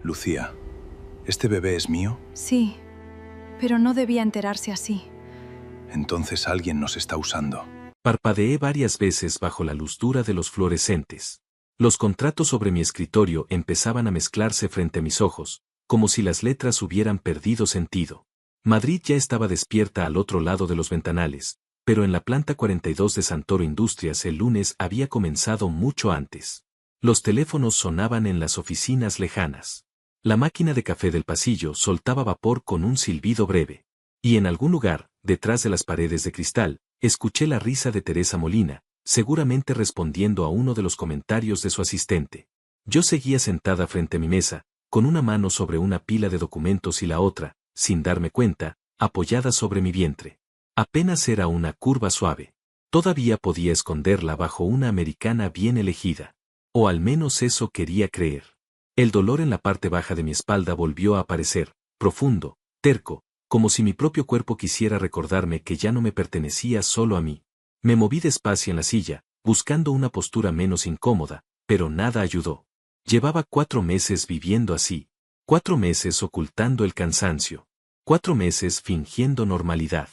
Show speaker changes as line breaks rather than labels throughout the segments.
Lucía, ¿este bebé es mío?
Sí, pero no debía enterarse así.
Entonces alguien nos está usando.
Parpadeé varias veces bajo la luz dura de los fluorescentes. Los contratos sobre mi escritorio empezaban a mezclarse frente a mis ojos, como si las letras hubieran perdido sentido. Madrid ya estaba despierta al otro lado de los ventanales, pero en la planta 42 de Santoro Industrias el lunes había comenzado mucho antes. Los teléfonos sonaban en las oficinas lejanas. La máquina de café del pasillo soltaba vapor con un silbido breve. Y en algún lugar, detrás de las paredes de cristal, escuché la risa de Teresa Molina, seguramente respondiendo a uno de los comentarios de su asistente. Yo seguía sentada frente a mi mesa, con una mano sobre una pila de documentos y la otra, sin darme cuenta, apoyada sobre mi vientre. Apenas era una curva suave. Todavía podía esconderla bajo una americana bien elegida. O al menos eso quería creer. El dolor en la parte baja de mi espalda volvió a aparecer, profundo, terco, como si mi propio cuerpo quisiera recordarme que ya no me pertenecía solo a mí. Me moví despacio en la silla, buscando una postura menos incómoda, pero nada ayudó. Llevaba 4 meses viviendo así. 4 meses ocultando el cansancio. 4 meses fingiendo normalidad.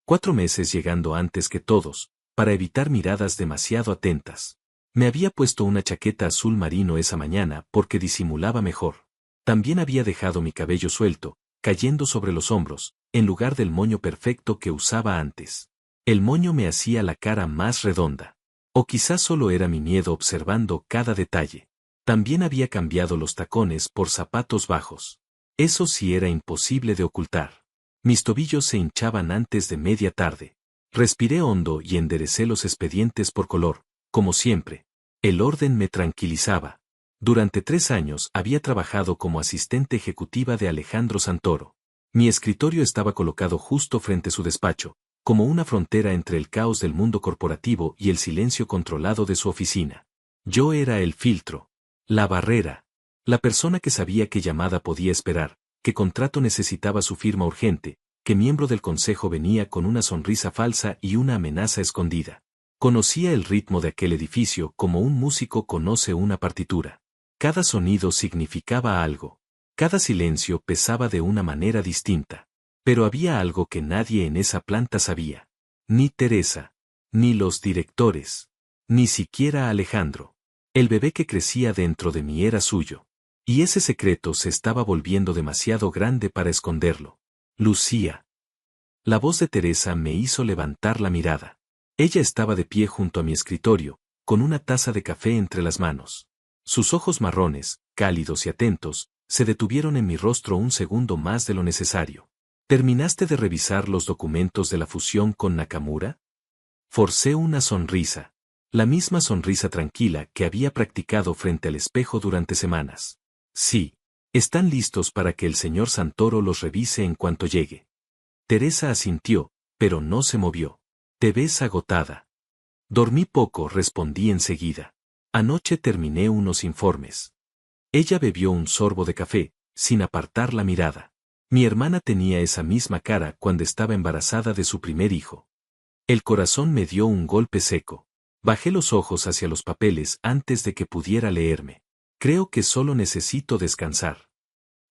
4 meses llegando antes que todos, para evitar miradas demasiado atentas. Me había puesto una chaqueta azul marino esa mañana porque disimulaba mejor. También había dejado mi cabello suelto, cayendo sobre los hombros, en lugar del moño perfecto que usaba antes. El moño me hacía la cara más redonda. O quizás solo era mi miedo observando cada detalle. También había cambiado los tacones por zapatos bajos. Eso sí era imposible de ocultar. Mis tobillos se hinchaban antes de media tarde. Respiré hondo y enderecé los expedientes por color, como siempre. El orden me tranquilizaba. Durante 3 años había trabajado como asistente ejecutiva de Alejandro Santoro. Mi escritorio estaba colocado justo frente a su despacho, como una frontera entre el caos del mundo corporativo y el silencio controlado de su oficina. Yo era el filtro, la barrera, la persona que sabía qué llamada podía esperar, qué contrato necesitaba su firma urgente, qué miembro del consejo venía con una sonrisa falsa y una amenaza escondida. Conocía el ritmo de aquel edificio como un músico conoce una partitura. Cada sonido significaba algo. Cada silencio pesaba de una manera distinta. Pero había algo que nadie en esa planta sabía. Ni Teresa. Ni los directores. Ni siquiera Alejandro. El bebé que crecía dentro de mí era suyo. Y ese secreto se estaba volviendo demasiado grande para esconderlo. Lucía. La voz de Teresa me hizo levantar la mirada. Ella estaba de pie junto a mi escritorio, con una taza de café entre las manos. Sus ojos marrones, cálidos y atentos, se detuvieron en mi rostro un segundo más de lo necesario. ¿Terminaste de revisar los documentos de la fusión con Nakamura? Forcé una sonrisa. La misma sonrisa tranquila que había practicado frente al espejo durante semanas. Sí. Están listos para que el señor Santoro los revise en cuanto llegue. Teresa asintió, pero no se movió. Te ves agotada. Dormí poco, respondí enseguida. Anoche terminé unos informes. Ella bebió un sorbo de café, sin apartar la mirada. Mi hermana tenía esa misma cara cuando estaba embarazada de su primer hijo. El corazón me dio un golpe seco. Bajé los ojos hacia los papeles antes de que pudiera leerme. Creo que solo necesito descansar.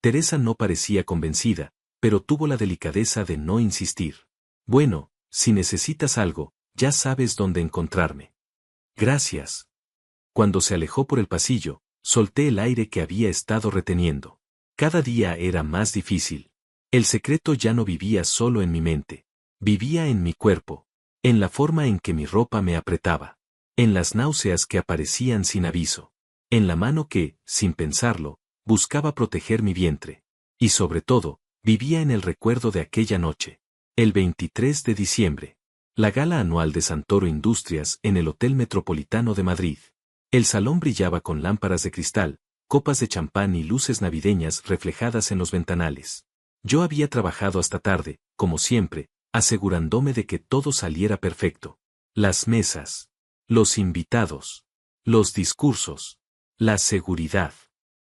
Teresa no parecía convencida, pero tuvo la delicadeza de no insistir. Bueno, si necesitas algo, ya sabes dónde encontrarme. Gracias. Cuando se alejó por el pasillo, solté el aire que había estado reteniendo. Cada día era más difícil. El secreto ya no vivía solo en mi mente. Vivía en mi cuerpo. En la forma en que mi ropa me apretaba. En las náuseas que aparecían sin aviso. En la mano que, sin pensarlo, buscaba proteger mi vientre. Y sobre todo, vivía en el recuerdo de aquella noche. El 23 de diciembre. La gala anual de Santoro Industrias en el Hotel Metropolitano de Madrid. El salón brillaba con lámparas de cristal, copas de champán y luces navideñas reflejadas en los ventanales. Yo había trabajado hasta tarde, como siempre, asegurándome de que todo saliera perfecto. Las mesas. Los invitados. Los discursos. La seguridad.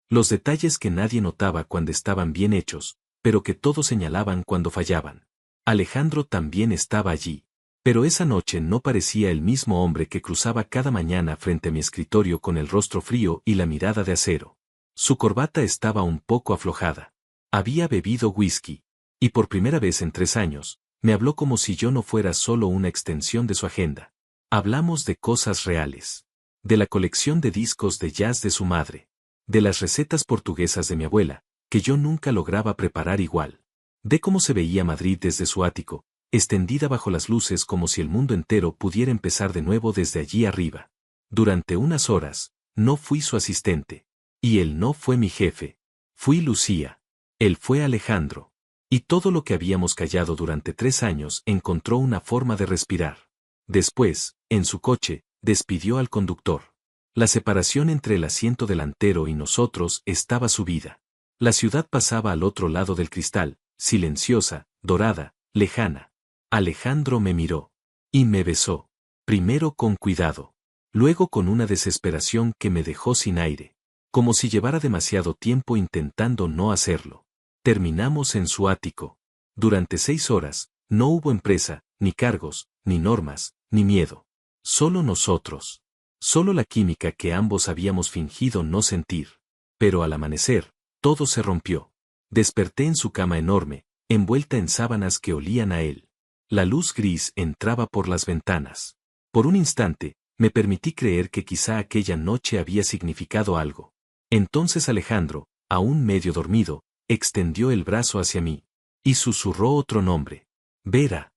Los detalles que nadie notaba cuando estaban bien hechos, pero que todos señalaban cuando fallaban. Alejandro también estaba allí. Pero esa noche no parecía el mismo hombre que cruzaba cada mañana frente a mi escritorio con el rostro frío y la mirada de acero. Su corbata estaba un poco aflojada. Había bebido whisky. Y por primera vez en 3 años, me habló como si yo no fuera solo una extensión de su agenda. Hablamos de cosas reales. De la colección de discos de jazz de su madre. De las recetas portuguesas de mi abuela, que yo nunca lograba preparar igual. De cómo se veía Madrid desde su ático, extendida bajo las luces como si el mundo entero pudiera empezar de nuevo desde allí arriba. Durante unas horas, no fui su asistente. Y él no fue mi jefe. Fui Lucía. Él fue Alejandro. Y todo lo que habíamos callado durante 3 años encontró una forma de respirar. Después, en su coche, despidió al conductor. La separación entre el asiento delantero y nosotros estaba subida. La ciudad pasaba al otro lado del cristal, silenciosa, dorada, lejana. Alejandro me miró. Y me besó. Primero con cuidado. Luego con una desesperación que me dejó sin aire. Como si llevara demasiado tiempo intentando no hacerlo. Terminamos en su ático. Durante 6 horas, no hubo empresa, ni cargos, ni normas, ni miedo. Solo nosotros. Solo la química que ambos habíamos fingido no sentir. Pero al amanecer, todo se rompió. Desperté en su cama enorme, envuelta en sábanas que olían a él. La luz gris entraba por las ventanas. Por un instante, me permití creer que quizá aquella noche había significado algo. Entonces Alejandro, aún medio dormido, extendió el brazo hacia mí. Y susurró otro nombre. Vera.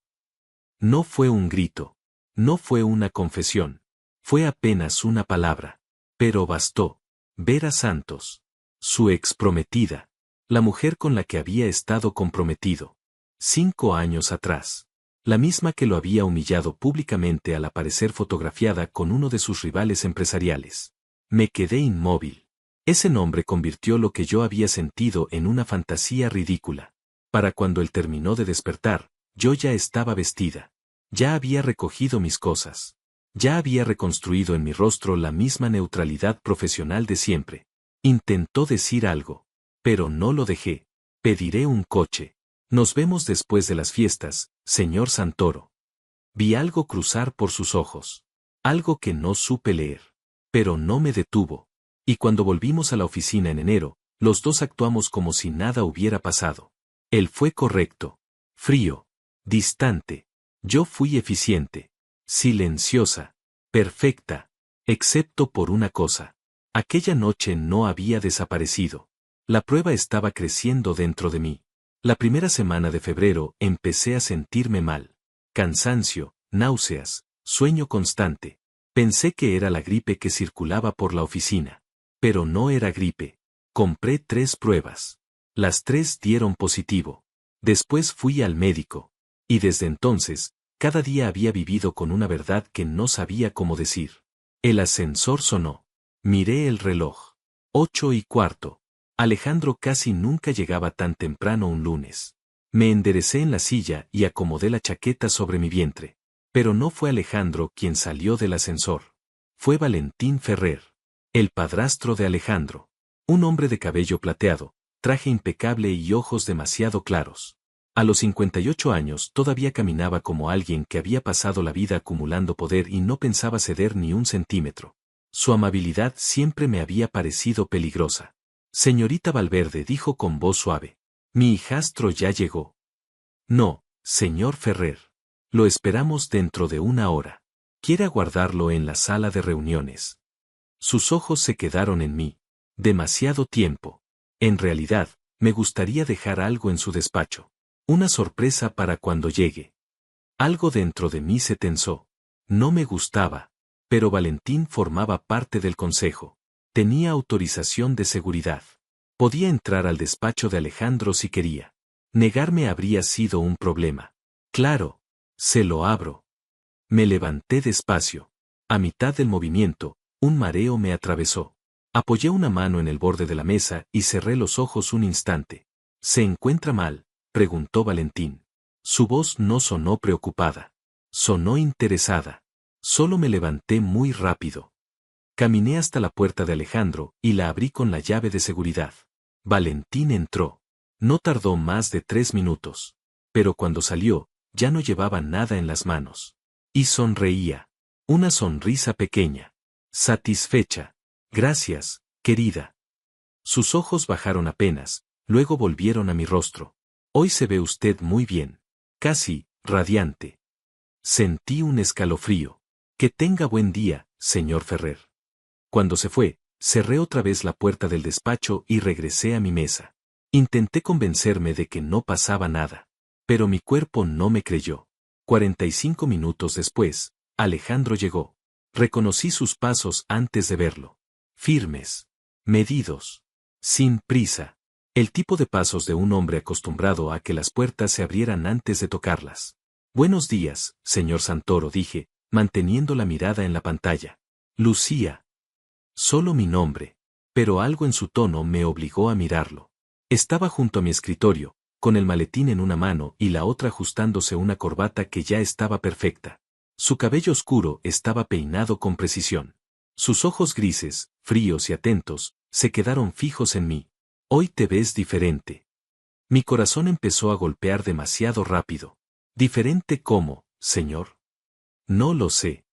No fue un grito. No fue una confesión. Fue apenas una palabra. Pero bastó. Vera Santos. Su ex prometida. La mujer con la que había estado comprometido. 5 años atrás. La misma que lo había humillado públicamente al aparecer fotografiada con uno de sus rivales empresariales. Me quedé inmóvil. Ese nombre convirtió lo que yo había sentido en una fantasía ridícula. Para cuando él terminó de despertar, yo ya estaba vestida. Ya había recogido mis cosas. Ya había reconstruido en mi rostro la misma neutralidad profesional de siempre. Intentó decir algo. Pero no lo dejé. Pediré un coche. Nos vemos después de las fiestas, señor Santoro. Vi algo cruzar por sus ojos. Algo que no supe leer. Pero no me detuvo. Y cuando volvimos a la oficina en enero, los dos actuamos como si nada hubiera pasado. Él fue correcto. Frío. Distante. Yo fui eficiente. Silenciosa. Perfecta. Excepto por una cosa. Aquella noche no había desaparecido. La prueba estaba creciendo dentro de mí. La primera semana de febrero empecé a sentirme mal. Cansancio, náuseas, sueño constante. Pensé que era la gripe que circulaba por la oficina. Pero no era gripe. Compré 3 pruebas. Las 3 dieron positivo. Después fui al médico. Y desde entonces, cada día había vivido con una verdad que no sabía cómo decir. El ascensor sonó. Miré el reloj. 8:15. Alejandro casi nunca llegaba tan temprano un lunes. Me enderecé en la silla y acomodé la chaqueta sobre mi vientre. Pero no fue Alejandro quien salió del ascensor. Fue Valentín Ferrer. El padrastro de Alejandro. Un hombre de cabello plateado, traje impecable y ojos demasiado claros. A los 58 años todavía caminaba como alguien que había pasado la vida acumulando poder y no pensaba ceder ni un centímetro. Su amabilidad siempre me había parecido peligrosa. Señorita Valverde, dijo con voz suave. Mi hijastro ya llegó. No, señor Ferrer. Lo esperamos dentro de 1 hora. Quiere aguardarlo en la sala de reuniones. Sus ojos se quedaron en mí. Demasiado tiempo. En realidad, me gustaría dejar algo en su despacho. Una sorpresa para cuando llegue. Algo dentro de mí se tensó. No me gustaba. Pero Valentín formaba parte del consejo. Tenía autorización de seguridad. Podía entrar al despacho de Alejandro si quería. Negarme habría sido un problema. Claro. Se lo abro. Me levanté despacio. A mitad del movimiento, un mareo me atravesó. Apoyé una mano en el borde de la mesa y cerré los ojos un instante. ¿Se encuentra mal?, preguntó Valentín. Su voz no sonó preocupada. Sonó interesada. Solo me levanté muy rápido. Caminé hasta la puerta de Alejandro y la abrí con la llave de seguridad. Valentín entró. No tardó más de 3 minutos. Pero cuando salió, ya no llevaba nada en las manos. Y sonreía. Una sonrisa pequeña. Satisfecha. Gracias, querida. Sus ojos bajaron apenas, luego volvieron a mi rostro. Hoy se ve usted muy bien. Casi, radiante. Sentí un escalofrío. Que tenga buen día, señor Ferrer. Cuando se fue, cerré otra vez la puerta del despacho y regresé a mi mesa. Intenté convencerme de que no pasaba nada. Pero mi cuerpo no me creyó. 45 minutos después, Alejandro llegó. Reconocí sus pasos antes de verlo. Firmes. Medidos. Sin prisa. El tipo de pasos de un hombre acostumbrado a que las puertas se abrieran antes de tocarlas. Buenos días, señor Santoro, dije, manteniendo la mirada en la pantalla. Lucía. Solo mi nombre. Pero algo en su tono me obligó a mirarlo. Estaba junto a mi escritorio, con el maletín en una mano y la otra ajustándose una corbata que ya estaba perfecta. Su cabello oscuro estaba peinado con precisión. Sus ojos grises, fríos y atentos, se quedaron fijos en mí. Hoy te ves diferente. Mi corazón empezó a golpear demasiado rápido. ¿Diferente cómo, señor? No lo sé.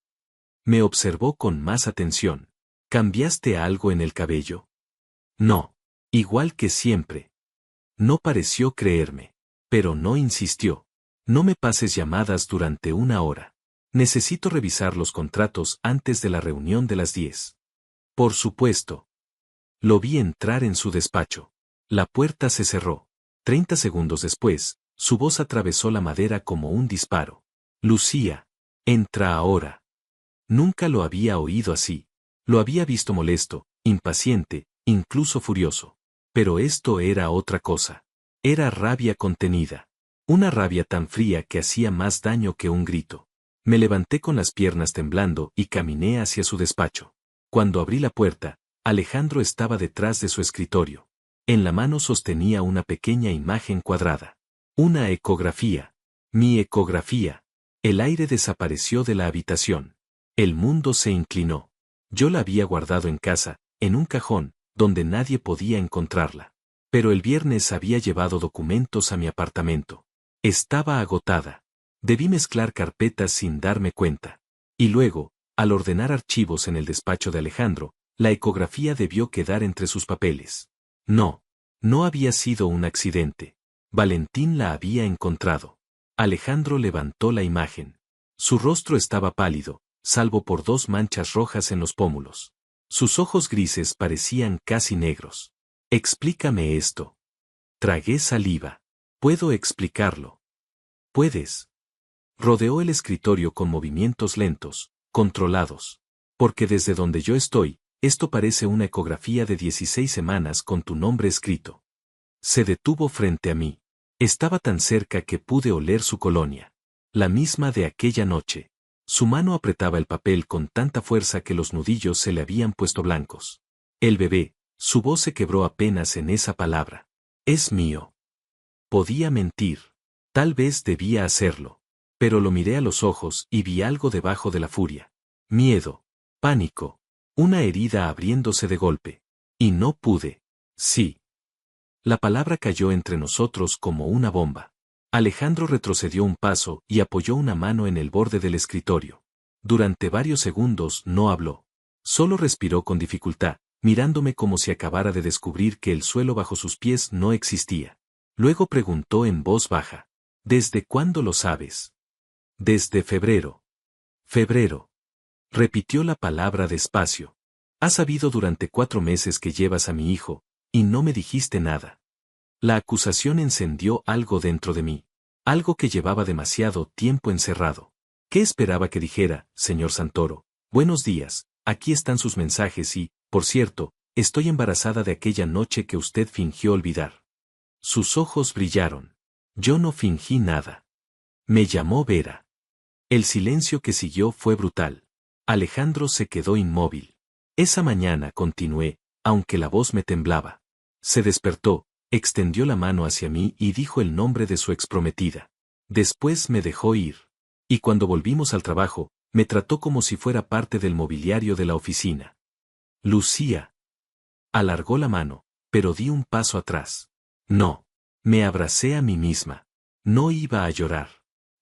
Me observó con más atención. ¿Cambiaste algo en el cabello? No. Igual que siempre. No pareció creerme. Pero no insistió. No me pases llamadas durante 1 hora. Necesito revisar los contratos antes de la reunión de las 10. Por supuesto. Lo vi entrar en su despacho. La puerta se cerró. 30 segundos después, su voz atravesó la madera como un disparo. Lucía, entra ahora. Nunca lo había oído así. Lo había visto molesto, impaciente, incluso furioso. Pero esto era otra cosa. Era rabia contenida. Una rabia tan fría que hacía más daño que un grito. Me levanté con las piernas temblando y caminé hacia su despacho. Cuando abrí la puerta, Alejandro estaba detrás de su escritorio. En la mano sostenía una pequeña imagen cuadrada. Una ecografía. Mi ecografía. El aire desapareció de la habitación. El mundo se inclinó. Yo la había guardado en casa, en un cajón, donde nadie podía encontrarla. Pero el viernes había llevado documentos a mi apartamento. Estaba agotada. Debí mezclar carpetas sin darme cuenta. Y luego, al ordenar archivos en el despacho de Alejandro, la ecografía debió quedar entre sus papeles. No. No había sido un accidente. Valentín la había encontrado. Alejandro levantó la imagen. Su rostro estaba pálido, salvo por 2 manchas rojas en los pómulos. Sus ojos grises parecían casi negros. Explícame esto. Tragué saliva. ¿Puedo explicarlo? ¿Puedes? Rodeó el escritorio con movimientos lentos, controlados. Porque desde donde yo estoy, esto parece una ecografía de 16 semanas con tu nombre escrito. Se detuvo frente a mí. Estaba tan cerca que pude oler su colonia. La misma de aquella noche. Su mano apretaba el papel con tanta fuerza que los nudillos se le habían puesto blancos. El bebé, su voz se quebró apenas en esa palabra. Es mío. Podía mentir. Tal vez debía hacerlo. Pero lo miré a los ojos y vi algo debajo de la furia. Miedo. Pánico. Una herida abriéndose de golpe. Y no pude. Sí. La palabra cayó entre nosotros como una bomba. Alejandro retrocedió un paso y apoyó una mano en el borde del escritorio. Durante varios segundos no habló. Solo respiró con dificultad, mirándome como si acabara de descubrir que el suelo bajo sus pies no existía. Luego preguntó en voz baja. ¿Desde cuándo lo sabes? Desde febrero. Febrero. Repitió la palabra despacio. Has sabido durante 4 meses que llevas a mi hijo, y no me dijiste nada. La acusación encendió algo dentro de mí. Algo que llevaba demasiado tiempo encerrado. ¿Qué esperaba que dijera, señor Santoro? Buenos días, aquí están sus mensajes y, por cierto, estoy embarazada de aquella noche que usted fingió olvidar. Sus ojos brillaron. Yo no fingí nada. Me llamó Vera. El silencio que siguió fue brutal. Alejandro se quedó inmóvil. Esa mañana continué, aunque la voz me temblaba. Se despertó, extendió la mano hacia mí y dijo el nombre de su exprometida. Después me dejó ir. Y cuando volvimos al trabajo, me trató como si fuera parte del mobiliario de la oficina. Lucía. Alargó la mano, pero di un paso atrás. No. Me abracé a mí misma. No iba a llorar.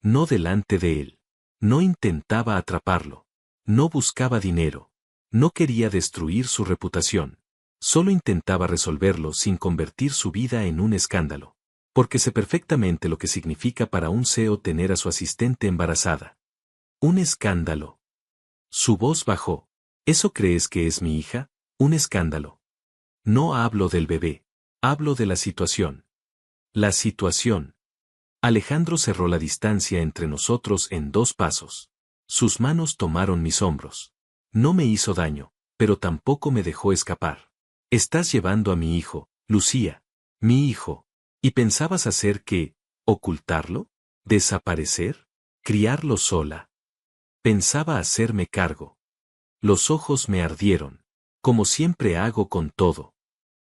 No delante de él. No intentaba atraparlo. No buscaba dinero. No quería destruir su reputación. Solo intentaba resolverlo sin convertir su vida en un escándalo. Porque sé perfectamente lo que significa para un CEO tener a su asistente embarazada. Un escándalo. Su voz bajó. ¿Eso crees que es mi hija? Un escándalo. No hablo del bebé. Hablo de la situación. La situación. Alejandro cerró la distancia entre nosotros en 2 pasos. Sus manos tomaron mis hombros. No me hizo daño, pero tampoco me dejó escapar. Estás llevando a mi hijo, Lucía. Mi hijo. ¿Y pensabas hacer qué? ¿Ocultarlo? ¿Desaparecer? ¿Criarlo sola? Pensaba hacerme cargo. Los ojos me ardieron. Como siempre hago con todo.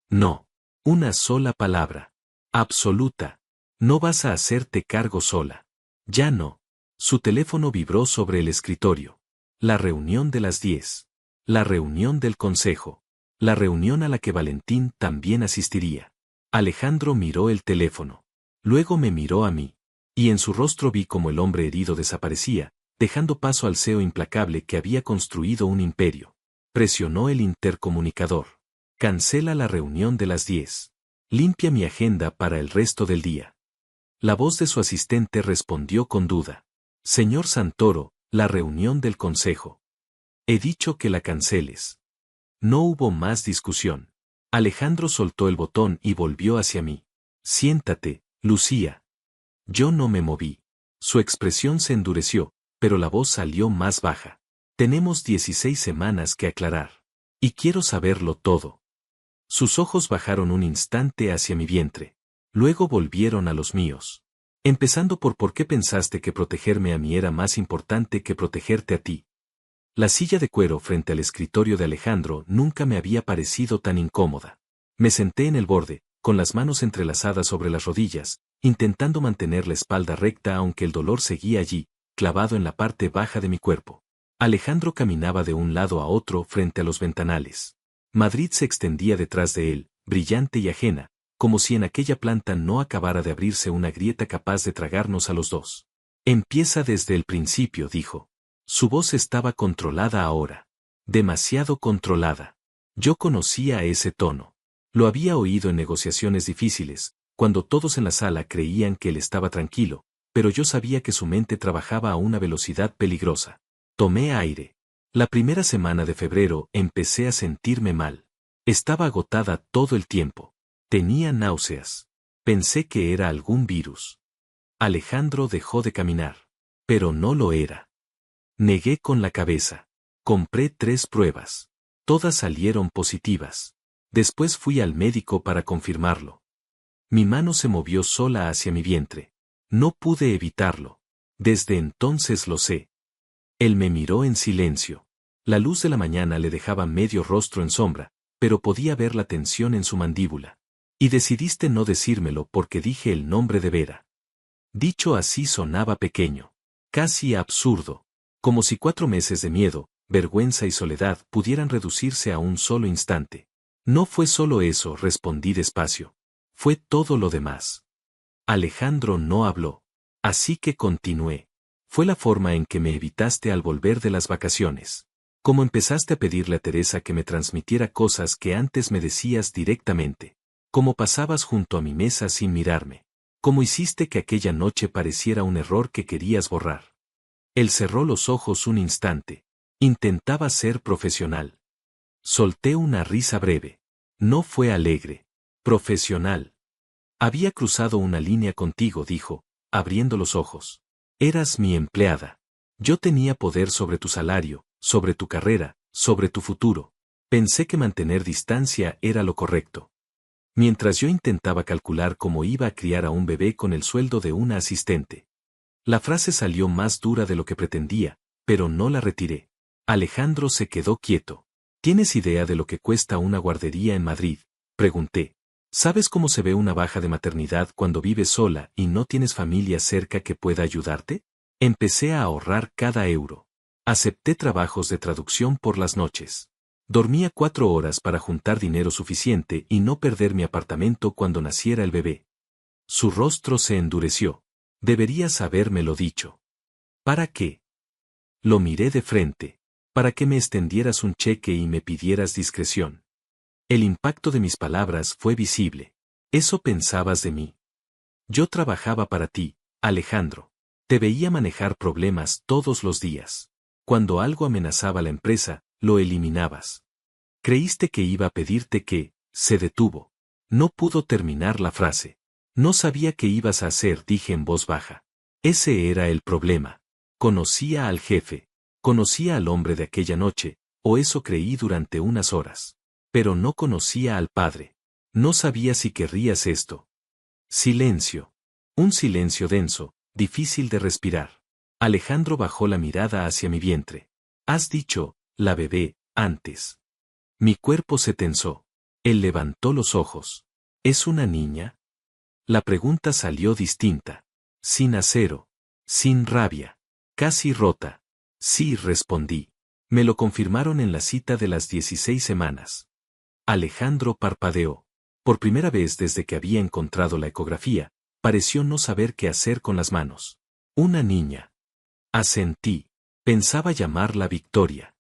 No. Una sola palabra. Absoluta. No vas a hacerte cargo sola. Ya no. Su teléfono vibró sobre el escritorio. La reunión de las 10. La reunión del consejo. La reunión a la que Valentín también asistiría. Alejandro miró el teléfono. Luego me miró a mí. Y en su rostro vi como el hombre herido desaparecía, dejando paso al CEO implacable que había construido un imperio. Presionó el intercomunicador. Cancela la reunión de las 10. Limpia mi agenda para el resto del día. La voz de su asistente respondió con duda. Señor Santoro, la reunión del consejo. He dicho que la canceles. No hubo más discusión. Alejandro soltó el botón y volvió hacia mí. Siéntate, Lucía. Yo no me moví. Su expresión se endureció, pero la voz salió más baja. Tenemos 16 semanas que aclarar. Y quiero saberlo todo. Sus ojos bajaron un instante hacia mi vientre. Luego volvieron a los míos. Empezando por qué pensaste que protegerme a mí era más importante que protegerte a ti. La silla de cuero frente al escritorio de Alejandro nunca me había parecido tan incómoda. Me senté en el borde, con las manos entrelazadas sobre las rodillas, intentando mantener la espalda recta aunque el dolor seguía allí, clavado en la parte baja de mi cuerpo. Alejandro caminaba de un lado a otro frente a los ventanales. Madrid se extendía detrás de él, brillante y ajena, como si en aquella planta no acabara de abrirse una grieta capaz de tragarnos a los dos. Empieza desde el principio, dijo. Su voz estaba controlada ahora. Demasiado controlada. Yo conocía ese tono. Lo había oído en negociaciones difíciles, cuando todos en la sala creían que él estaba tranquilo, pero yo sabía que su mente trabajaba a una velocidad peligrosa. Tomé aire. La primera semana de febrero empecé a sentirme mal. Estaba agotada todo el tiempo. Tenía náuseas. Pensé que era algún virus. Alejandro dejó de caminar. Pero no lo era. Negué con la cabeza. Compré 3 pruebas. Todas salieron positivas. Después fui al médico para confirmarlo. Mi mano se movió sola hacia mi vientre. No pude evitarlo. Desde entonces lo sé. Él me miró en silencio. La luz de la mañana le dejaba medio rostro en sombra, pero podía ver la tensión en su mandíbula. Y decidiste no decírmelo porque dije el nombre de Vera. Dicho así sonaba pequeño. Casi absurdo. Como si 4 meses de miedo, vergüenza y soledad pudieran reducirse a un solo instante. No fue solo eso, respondí despacio. Fue todo lo demás. Alejandro no habló. Así que continué. Fue la forma en que me evitaste al volver de las vacaciones. Como empezaste a pedirle a Teresa que me transmitiera cosas que antes me decías directamente. Como pasabas junto a mi mesa sin mirarme. Como hiciste que aquella noche pareciera un error que querías borrar. Él cerró los ojos un instante. Intentaba ser profesional. Solté una risa breve. No fue alegre. Profesional. Había cruzado una línea contigo, dijo, abriendo los ojos. Eras mi empleada. Yo tenía poder sobre tu salario, sobre tu carrera, sobre tu futuro. Pensé que mantener distancia era lo correcto. Mientras yo intentaba calcular cómo iba a criar a un bebé con el sueldo de una asistente. La frase salió más dura de lo que pretendía, pero no la retiré. Alejandro se quedó quieto. ¿Tienes idea de lo que cuesta una guardería en Madrid? Pregunté. ¿Sabes cómo se ve una baja de maternidad cuando vives sola y no tienes familia cerca que pueda ayudarte? Empecé a ahorrar cada euro. Acepté trabajos de traducción por las noches. Dormía 4 horas para juntar dinero suficiente y no perder mi apartamento cuando naciera el bebé. Su rostro se endureció. Deberías habérmelo dicho. ¿Para qué? Lo miré de frente. Para que me extendieras un cheque y me pidieras discreción. El impacto de mis palabras fue visible. ¿Eso pensabas de mí? Yo trabajaba para ti, Alejandro. Te veía manejar problemas todos los días. Cuando algo amenazaba la empresa, lo eliminabas. Creíste que iba a pedirte que, se detuvo. No pudo terminar la frase. No sabía qué ibas a hacer, dije en voz baja. Ese era el problema. Conocía al jefe. Conocía al hombre de aquella noche, o eso creí durante unas horas. Pero no conocía al padre. No sabía si querrías esto. Silencio. Un silencio denso, difícil de respirar. Alejandro bajó la mirada hacia mi vientre. Has dicho, la bebé, antes. Mi cuerpo se tensó. Él levantó los ojos. ¿Es una niña? La pregunta salió distinta. Sin acero. Sin rabia. Casi rota. Sí, respondí. Me lo confirmaron en la cita de las 16 semanas. Alejandro parpadeó. Por primera vez desde que había encontrado la ecografía, pareció no saber qué hacer con las manos. Una niña. Asentí. Pensaba llamarla Victoria.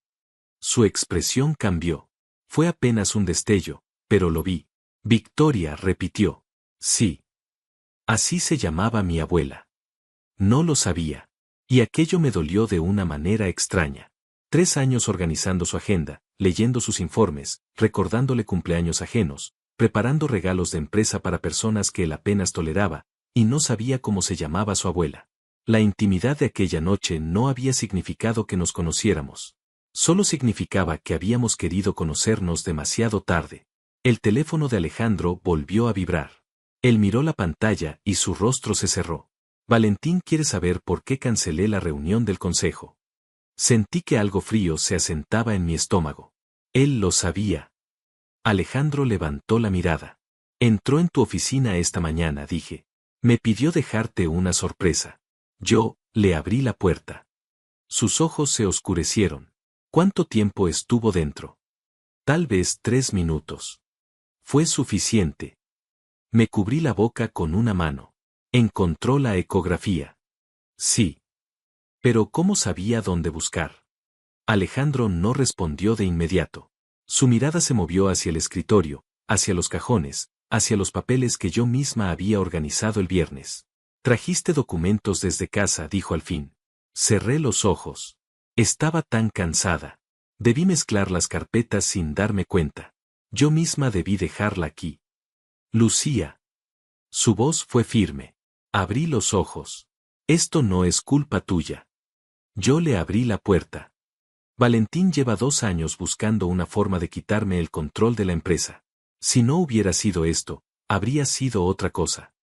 Su expresión cambió. Fue apenas un destello, pero lo vi. Victoria repitió. Sí. Así se llamaba mi abuela. No lo sabía. Y aquello me dolió de una manera extraña. 3 años organizando su agenda, leyendo sus informes, recordándole cumpleaños ajenos, preparando regalos de empresa para personas que él apenas toleraba, y no sabía cómo se llamaba su abuela. La intimidad de aquella noche no había significado que nos conociéramos. Solo significaba que habíamos querido conocernos demasiado tarde. El teléfono de Alejandro volvió a vibrar. Él miró la pantalla y su rostro se cerró. Valentín quiere saber por qué cancelé la reunión del consejo. Sentí que algo frío se asentaba en mi estómago. Él lo sabía. Alejandro levantó la mirada. Entró en tu oficina esta mañana, dije. Me pidió dejarte una sorpresa. Yo, le abrí la puerta. Sus ojos se oscurecieron. ¿Cuánto tiempo estuvo dentro? Tal vez 3 minutos. Fue suficiente. Me cubrí la boca con una mano. Encontró la ecografía. Sí. Pero ¿cómo sabía dónde buscar? Alejandro no respondió de inmediato. Su mirada se movió hacia el escritorio, hacia los cajones, hacia los papeles que yo misma había organizado el viernes. Trajiste documentos desde casa, dijo al fin. Cerré los ojos. Estaba tan cansada. Debí mezclar las carpetas sin darme cuenta. Yo misma debí dejarla aquí. Lucía. Su voz fue firme. Abrí los ojos. Esto no es culpa tuya. Yo le abrí la puerta. Valentín lleva 2 años buscando una forma de quitarme el control de la empresa. Si no hubiera sido esto, habría sido otra cosa.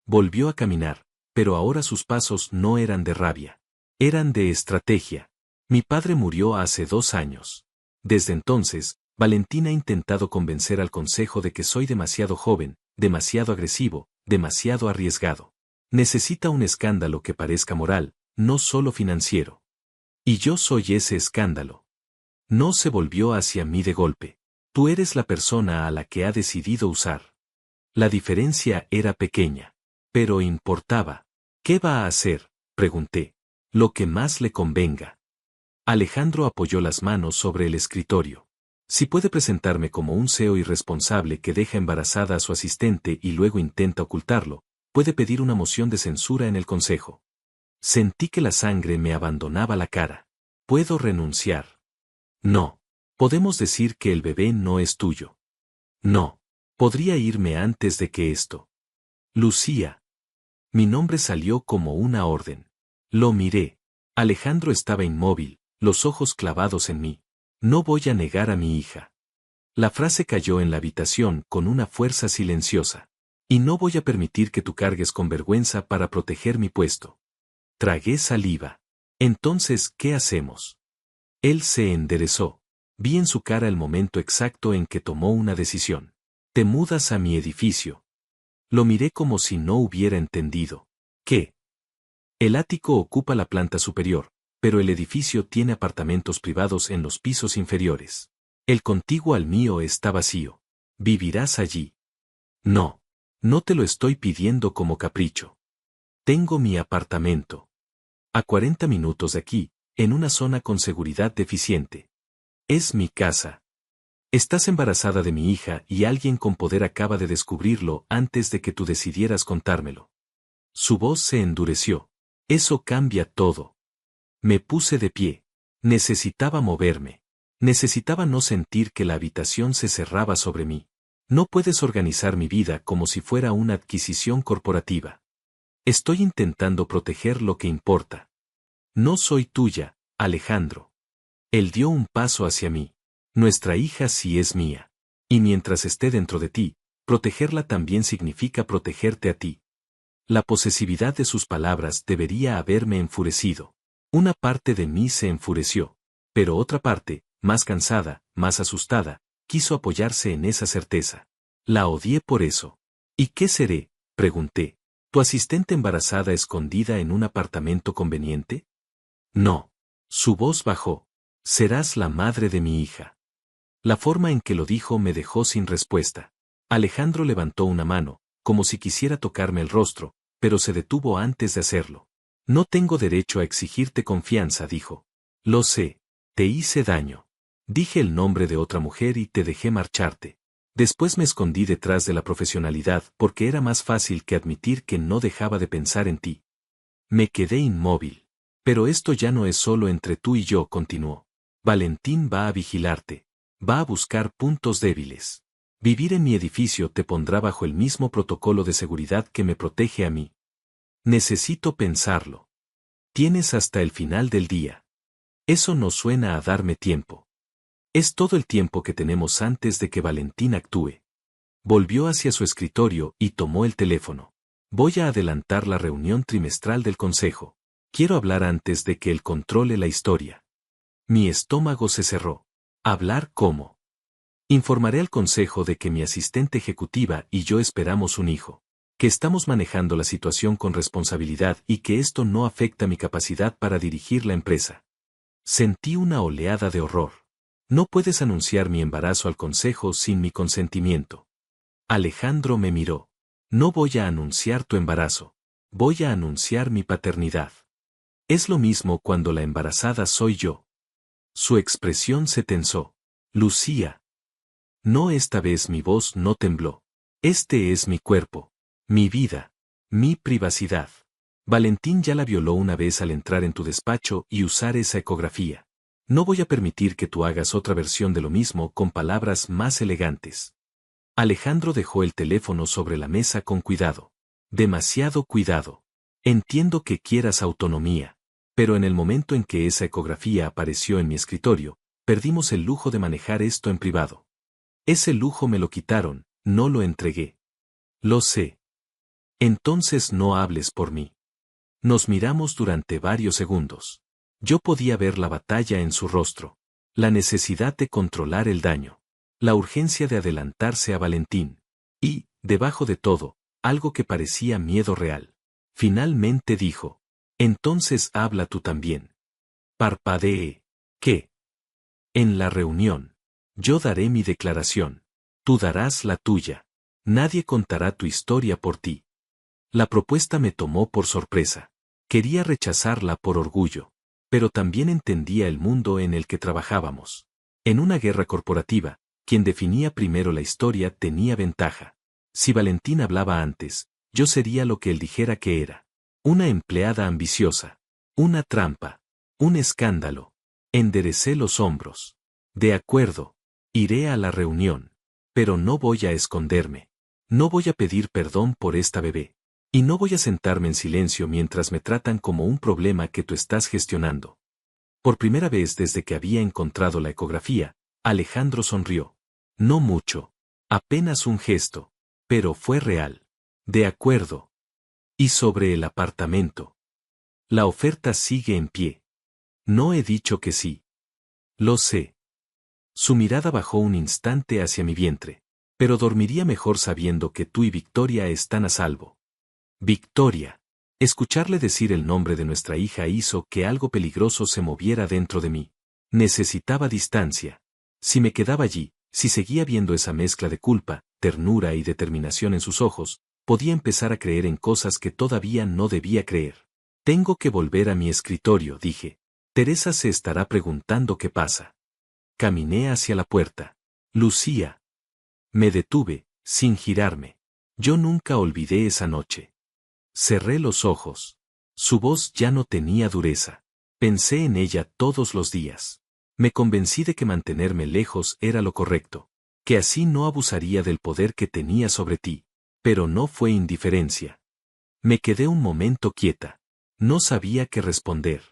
Volvió a caminar, pero ahora sus pasos no eran de rabia. Eran de estrategia. Mi padre murió hace 2 años. Desde entonces, Valentín ha intentado convencer al consejo de que soy demasiado joven, demasiado agresivo, demasiado arriesgado. Necesita un escándalo que parezca moral, no solo financiero. Y yo soy ese escándalo. No se volvió hacia mí de golpe. Tú eres la persona a la que ha decidido usar. La diferencia era pequeña. Pero importaba. ¿Qué va a hacer? Pregunté. Lo que más le convenga. Alejandro apoyó las manos sobre el escritorio. Si puede presentarme como un CEO irresponsable que deja embarazada a su asistente y luego intenta ocultarlo, puede pedir una moción de censura en el consejo. Sentí que la sangre me abandonaba la cara. ¿Puedo renunciar? No. Podemos decir que el bebé no es tuyo. No. Podría irme antes de que esto. Lucía. Mi nombre salió como una orden. Lo miré. Alejandro estaba inmóvil, los ojos clavados en mí. No voy a negar a mi hija. La frase cayó en la habitación con una fuerza silenciosa. Y no voy a permitir que tú cargues con vergüenza para proteger mi puesto. Tragué saliva. Entonces, ¿qué hacemos? Él se enderezó. Vi en su cara el momento exacto en que tomó una decisión. Te mudas a mi edificio. Lo miré como si no hubiera entendido. ¿Qué? El ático ocupa la planta superior, pero el edificio tiene apartamentos privados en los pisos inferiores. El contiguo al mío está vacío. ¿Vivirás allí? No. No te lo estoy pidiendo como capricho. Tengo mi apartamento. A 40 minutos de aquí, en una zona con seguridad deficiente. Es mi casa. Estás embarazada de mi hija y alguien con poder acaba de descubrirlo antes de que tú decidieras contármelo. Su voz se endureció. Eso cambia todo. Me puse de pie. Necesitaba moverme. Necesitaba no sentir que la habitación se cerraba sobre mí. No puedes organizar mi vida como si fuera una adquisición corporativa. Estoy intentando proteger lo que importa. No soy tuya, Alejandro. Él dio un paso hacia mí. Nuestra hija sí es mía. Y mientras esté dentro de ti, protegerla también significa protegerte a ti. La posesividad de sus palabras debería haberme enfurecido. Una parte de mí se enfureció, pero otra parte, más cansada, más asustada, quiso apoyarse en esa certeza. La odié por eso. ¿Y qué seré?, pregunté. ¿Tu asistente embarazada escondida en un apartamento conveniente? No. Su voz bajó. Serás la madre de mi hija. La forma en que lo dijo me dejó sin respuesta. Alejandro levantó una mano, como si quisiera tocarme el rostro, pero se detuvo antes de hacerlo. No tengo derecho a exigirte confianza, dijo. Lo sé. Te hice daño. Dije el nombre de otra mujer y te dejé marcharte. Después me escondí detrás de la profesionalidad porque era más fácil que admitir que no dejaba de pensar en ti. Me quedé inmóvil. Pero esto ya no es solo entre tú y yo, continuó. Valentín va a vigilarte. Va a buscar puntos débiles. Vivir en mi edificio te pondrá bajo el mismo protocolo de seguridad que me protege a mí. Necesito pensarlo. Tienes hasta el final del día. Eso no suena a darme tiempo. Es todo el tiempo que tenemos antes de que Valentín actúe. Volvió hacia su escritorio y tomó el teléfono. Voy a adelantar la reunión trimestral del consejo. Quiero hablar antes de que él controle la historia. Mi estómago se cerró. ¿Hablar cómo? Informaré al consejo de que mi asistente ejecutiva y yo esperamos un hijo. Que estamos manejando la situación con responsabilidad y que esto no afecta mi capacidad para dirigir la empresa. Sentí una oleada de horror. No puedes anunciar mi embarazo al consejo sin mi consentimiento. Alejandro me miró. No voy a anunciar tu embarazo. Voy a anunciar mi paternidad. Es lo mismo cuando la embarazada soy yo. Su expresión se tensó. Lucía. No, esta vez mi voz no tembló. Este es mi cuerpo. Mi vida. Mi privacidad. Valentín ya la violó una vez al entrar en tu despacho y usar esa ecografía. No voy a permitir que tú hagas otra versión de lo mismo con palabras más elegantes. Alejandro dejó el teléfono sobre la mesa con cuidado. Demasiado cuidado. Entiendo que quieras autonomía. Pero en el momento en que esa ecografía apareció en mi escritorio, perdimos el lujo de manejar esto en privado. Ese lujo me lo quitaron, no lo entregué. Lo sé. Entonces no hables por mí. Nos miramos durante varios segundos. Yo podía ver la batalla en su rostro. La necesidad de controlar el daño. La urgencia de adelantarse a Valentín. Y, debajo de todo, algo que parecía miedo real. Finalmente dijo. Entonces habla tú también. Parpadeé. ¿Qué? En la reunión. Yo daré mi declaración. Tú darás la tuya. Nadie contará tu historia por ti. La propuesta me tomó por sorpresa. Quería rechazarla por orgullo. Pero también entendía el mundo en el que trabajábamos. En una guerra corporativa, quien definía primero la historia tenía ventaja. Si Valentín hablaba antes, yo sería lo que él dijera que era. Una empleada ambiciosa. Una trampa. Un escándalo. Enderecé los hombros. De acuerdo. Iré a la reunión. Pero no voy a esconderme. No voy a pedir perdón por esta bebé. Y no voy a sentarme en silencio mientras me tratan como un problema que tú estás gestionando. Por primera vez desde que había encontrado la ecografía, Alejandro sonrió. No mucho. Apenas un gesto. Pero fue real. De acuerdo. Y sobre el apartamento. La oferta sigue en pie. No he dicho que sí. Lo sé. Su mirada bajó un instante hacia mi vientre. Pero dormiría mejor sabiendo que tú y Victoria están a salvo. Victoria. Escucharle decir el nombre de nuestra hija hizo que algo peligroso se moviera dentro de mí. Necesitaba distancia. Si me quedaba allí, si seguía viendo esa mezcla de culpa, ternura y determinación en sus ojos, podía empezar a creer en cosas que todavía no debía creer. Tengo que volver a mi escritorio, dije. Teresa se estará preguntando qué pasa. Caminé hacia la puerta. Lucía. Me detuve, sin girarme. Yo nunca olvidé esa noche. Cerré los ojos. Su voz ya no tenía dureza. Pensé en ella todos los días. Me convencí de que mantenerme lejos era lo correcto, que así no abusaría del poder que tenía sobre ti. Pero no fue indiferencia. Me quedé un momento quieta. No sabía qué responder.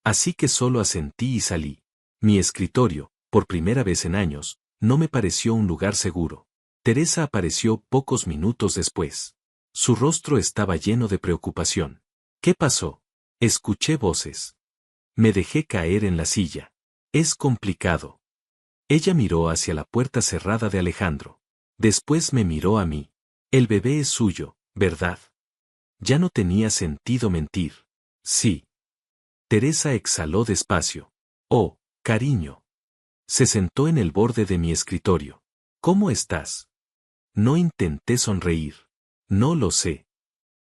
Así que solo asentí y salí. Mi escritorio, por primera vez en años, no me pareció un lugar seguro. Teresa apareció pocos minutos después. Su rostro estaba lleno de preocupación. ¿Qué pasó? Escuché voces. Me dejé caer en la silla. Es complicado. Ella miró hacia la puerta cerrada de Alejandro. Después me miró a mí. El bebé es suyo, ¿verdad? Ya no tenía sentido mentir. Sí. Teresa exhaló despacio. Oh, cariño. Se sentó en el borde de mi escritorio. ¿Cómo estás? No intenté sonreír. No lo sé.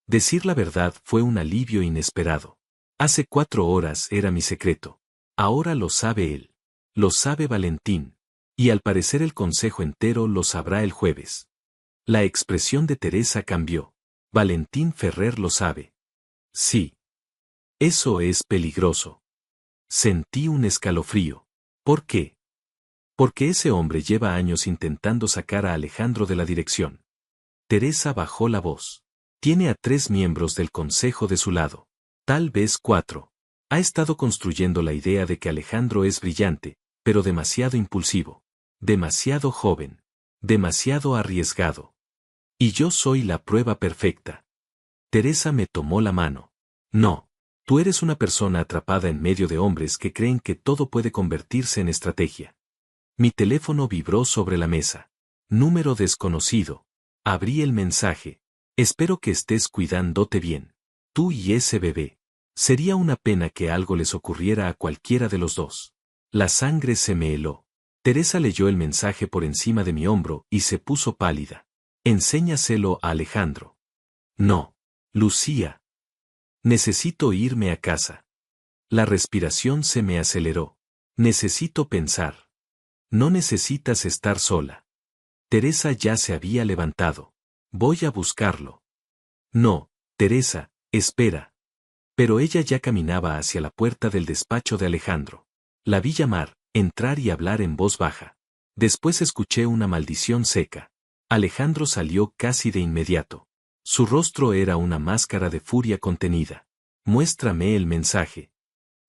Decir la verdad fue un alivio inesperado. Hace 4 horas era mi secreto. Ahora lo sabe él. Lo sabe Valentín. Y al parecer el consejo entero lo sabrá el jueves. La expresión de Teresa cambió. Valentín Ferrer lo sabe. Sí. Eso es peligroso. Sentí un escalofrío. ¿Por qué? Porque ese hombre lleva años intentando sacar a Alejandro de la dirección. Teresa bajó la voz. Tiene a 3 miembros del consejo de su lado. Tal vez 4. Ha estado construyendo la idea de que Alejandro es brillante, pero demasiado impulsivo. Demasiado joven. Demasiado arriesgado. Y yo soy la prueba perfecta. Teresa me tomó la mano. No. Tú eres una persona atrapada en medio de hombres que creen que todo puede convertirse en estrategia. Mi teléfono vibró sobre la mesa. Número desconocido. Abrí el mensaje. Espero que estés cuidándote bien. Tú y ese bebé. Sería una pena que algo les ocurriera a cualquiera de los dos. La sangre se me heló. Teresa leyó el mensaje por encima de mi hombro y se puso pálida. Enséñaselo a Alejandro. No. Lucía. Necesito irme a casa. La respiración se me aceleró. Necesito pensar. No necesitas estar sola. Teresa ya se había levantado. Voy a buscarlo. No, Teresa, espera. Pero ella ya caminaba hacia la puerta del despacho de Alejandro. La vi llamar, entrar y hablar en voz baja. Después escuché una maldición seca. Alejandro salió casi de inmediato. Su rostro era una máscara de furia contenida. Muéstrame el mensaje.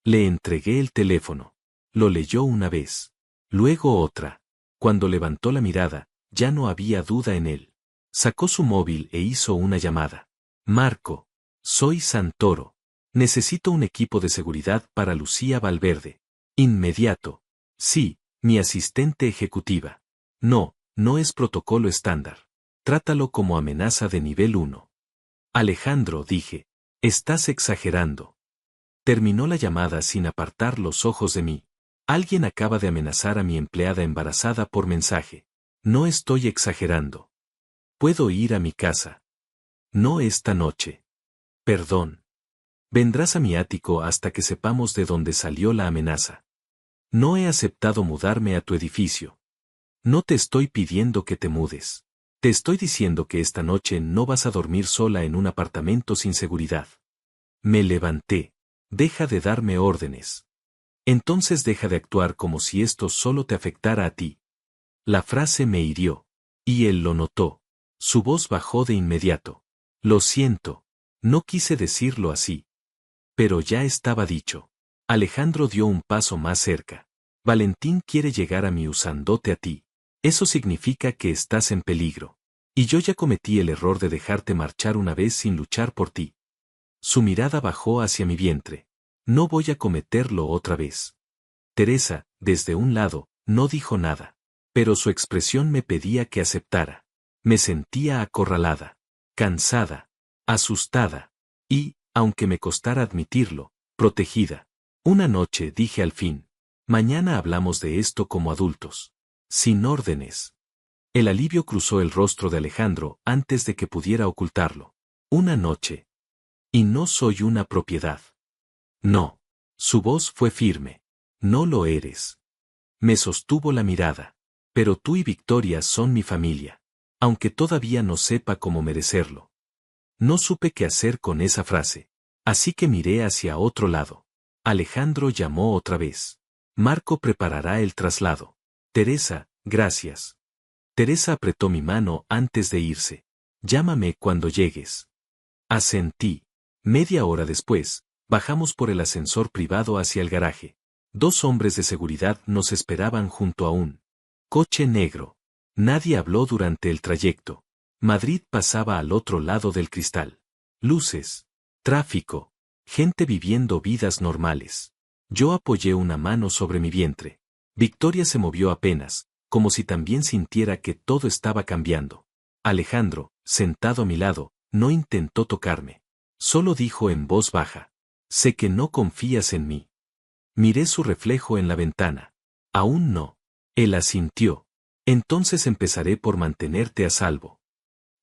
Le entregué el teléfono. Lo leyó una vez. Luego otra. Cuando levantó la mirada, ya no había duda en él. Sacó su móvil e hizo una llamada. Marco. Soy Santoro. Necesito un equipo de seguridad para Lucía Valverde. Inmediato. Sí, mi asistente ejecutiva. No, no es protocolo estándar. Trátalo como amenaza de nivel 1. Alejandro, dije. Estás exagerando. Terminó la llamada sin apartar los ojos de mí. Alguien acaba de amenazar a mi empleada embarazada por mensaje. No estoy exagerando. Puedo ir a mi casa. No esta noche. Perdón. Vendrás a mi ático hasta que sepamos de dónde salió la amenaza. No he aceptado mudarme a tu edificio. No te estoy pidiendo que te mudes. Te estoy diciendo que esta noche no vas a dormir sola en un apartamento sin seguridad. Me levanté. Deja de darme órdenes. Entonces deja de actuar como si esto solo te afectara a ti. La frase me hirió. Y él lo notó. Su voz bajó de inmediato. Lo siento. No quise decirlo así. Pero ya estaba dicho. Alejandro dio un paso más cerca. Valentín quiere llegar a mí usándote a ti. Eso significa que estás en peligro. Y yo ya cometí el error de dejarte marchar una vez sin luchar por ti. Su mirada bajó hacia mi vientre. No voy a cometerlo otra vez. Teresa, desde un lado, no dijo nada. Pero su expresión me pedía que aceptara. Me sentía acorralada, cansada, asustada. Y, aunque me costara admitirlo, protegida. Una noche dije al fin. Mañana hablamos de esto como adultos. Sin órdenes. El alivio cruzó el rostro de Alejandro antes de que pudiera ocultarlo. Una noche. Y no soy una propiedad. No. Su voz fue firme. No lo eres. Me sostuvo la mirada. Pero tú y Victoria son mi familia. Aunque todavía no sepa cómo merecerlo. No supe qué hacer con esa frase. Así que miré hacia otro lado. Alejandro llamó otra vez. Marco preparará el traslado. Teresa, gracias. Teresa apretó mi mano antes de irse. Llámame cuando llegues. Asentí. Media hora después, bajamos por el ascensor privado hacia el garaje. 2 hombres de seguridad nos esperaban junto a un coche negro. Nadie habló durante el trayecto. Madrid pasaba al otro lado del cristal. Luces, tráfico, gente viviendo vidas normales. Yo apoyé una mano sobre mi vientre. Victoria se movió apenas, como si también sintiera que todo estaba cambiando. Alejandro, sentado a mi lado, no intentó tocarme. Solo dijo en voz baja: sé que no confías en mí. Miré su reflejo en la ventana. Aún no. Él asintió. Entonces empezaré por mantenerte a salvo.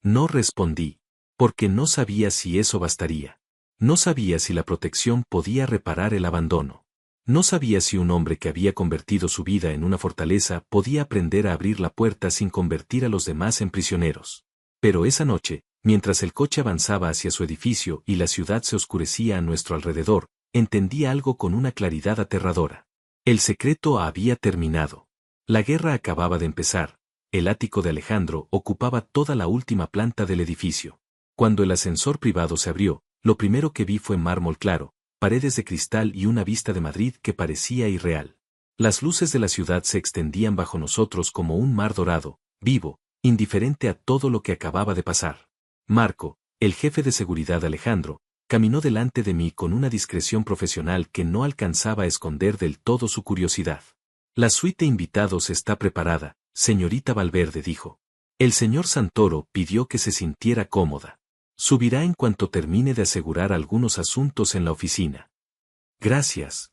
No respondí, porque no sabía si eso bastaría. No sabía si la protección podía reparar el abandono. No sabía si un hombre que había convertido su vida en una fortaleza podía aprender a abrir la puerta sin convertir a los demás en prisioneros. Pero esa noche, mientras el coche avanzaba hacia su edificio y la ciudad se oscurecía a nuestro alrededor, entendí algo con una claridad aterradora. El secreto había terminado. La guerra acababa de empezar. El ático de Alejandro ocupaba toda la última planta del edificio. Cuando el ascensor privado se abrió, lo primero que vi fue mármol claro, paredes de cristal y una vista de Madrid que parecía irreal. Las luces de la ciudad se extendían bajo nosotros como un mar dorado, vivo, indiferente a todo lo que acababa de pasar. Marco, el jefe de seguridad de Alejandro, caminó delante de mí con una discreción profesional que no alcanzaba a esconder del todo su curiosidad. La suite de invitados está preparada, señorita Valverde, dijo. El señor Santoro pidió que se sintiera cómoda. Subirá en cuanto termine de asegurar algunos asuntos en la oficina. Gracias.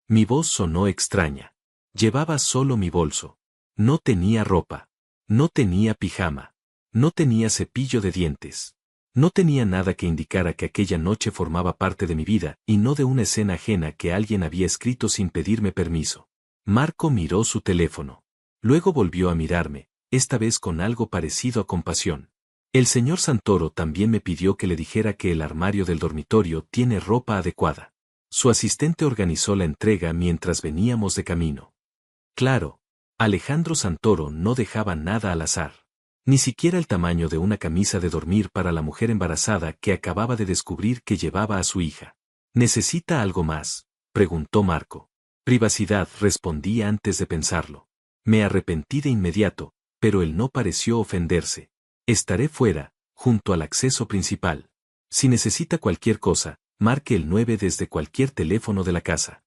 Mi voz sonó extraña. Llevaba solo mi bolso. No tenía ropa. No tenía pijama. No tenía cepillo de dientes. No tenía nada que indicara que aquella noche formaba parte de mi vida y no de una escena ajena que alguien había escrito sin pedirme permiso. Marco miró su teléfono. Luego volvió a mirarme, esta vez con algo parecido a compasión. El señor Santoro también me pidió que le dijera que el armario del dormitorio tiene ropa adecuada. Su asistente organizó la entrega mientras veníamos de camino. Claro, Alejandro Santoro no dejaba nada al azar. Ni siquiera el tamaño de una camisa de dormir para la mujer embarazada que acababa de descubrir que llevaba a su hija. ¿Necesita algo más?, preguntó Marco. Privacidad, respondí antes de pensarlo. Me arrepentí de inmediato, pero él no pareció ofenderse. Estaré fuera, junto al acceso principal. Si necesita cualquier cosa, marque el 9 desde cualquier teléfono de la casa.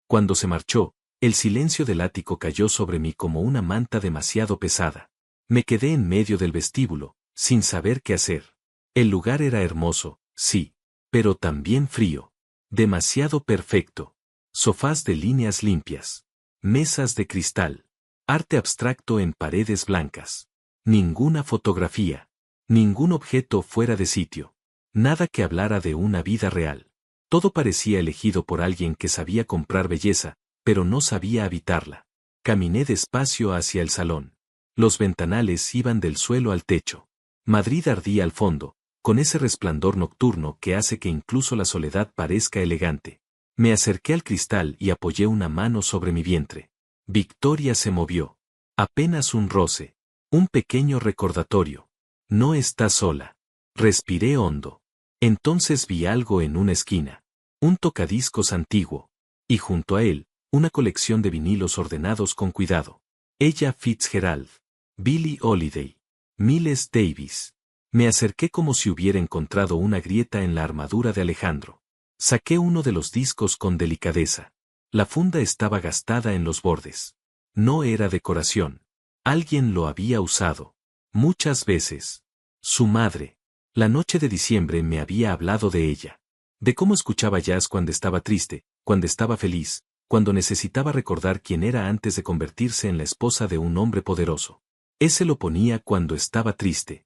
Cuando se marchó, el silencio del ático cayó sobre mí como una manta demasiado pesada. Me quedé en medio del vestíbulo, sin saber qué hacer. El lugar era hermoso, sí, pero también frío. Demasiado perfecto. Sofás de líneas limpias. Mesas de cristal. Arte abstracto en paredes blancas. Ninguna fotografía. Ningún objeto fuera de sitio. Nada que hablara de una vida real. Todo parecía elegido por alguien que sabía comprar belleza, pero no sabía habitarla. Caminé despacio hacia el salón. Los ventanales iban del suelo al techo. Madrid ardía al fondo, con ese resplandor nocturno que hace que incluso la soledad parezca elegante. Me acerqué al cristal y apoyé una mano sobre mi vientre. Victoria se movió. Apenas un roce. Un pequeño recordatorio. No está sola. Respiré hondo. Entonces vi algo en una esquina. Un tocadiscos antiguo. Y junto a él, una colección de vinilos ordenados con cuidado. Ella Fitzgerald. Billie Holiday. Miles Davis. Me acerqué como si hubiera encontrado una grieta en la armadura de Alejandro. Saqué uno de los discos con delicadeza. La funda estaba gastada en los bordes. No era decoración. Alguien lo había usado. Muchas veces. Su madre. La noche de diciembre me había hablado de ella. De cómo escuchaba jazz cuando estaba triste, cuando estaba feliz, cuando necesitaba recordar quién era antes de convertirse en la esposa de un hombre poderoso. Ese lo ponía cuando estaba triste.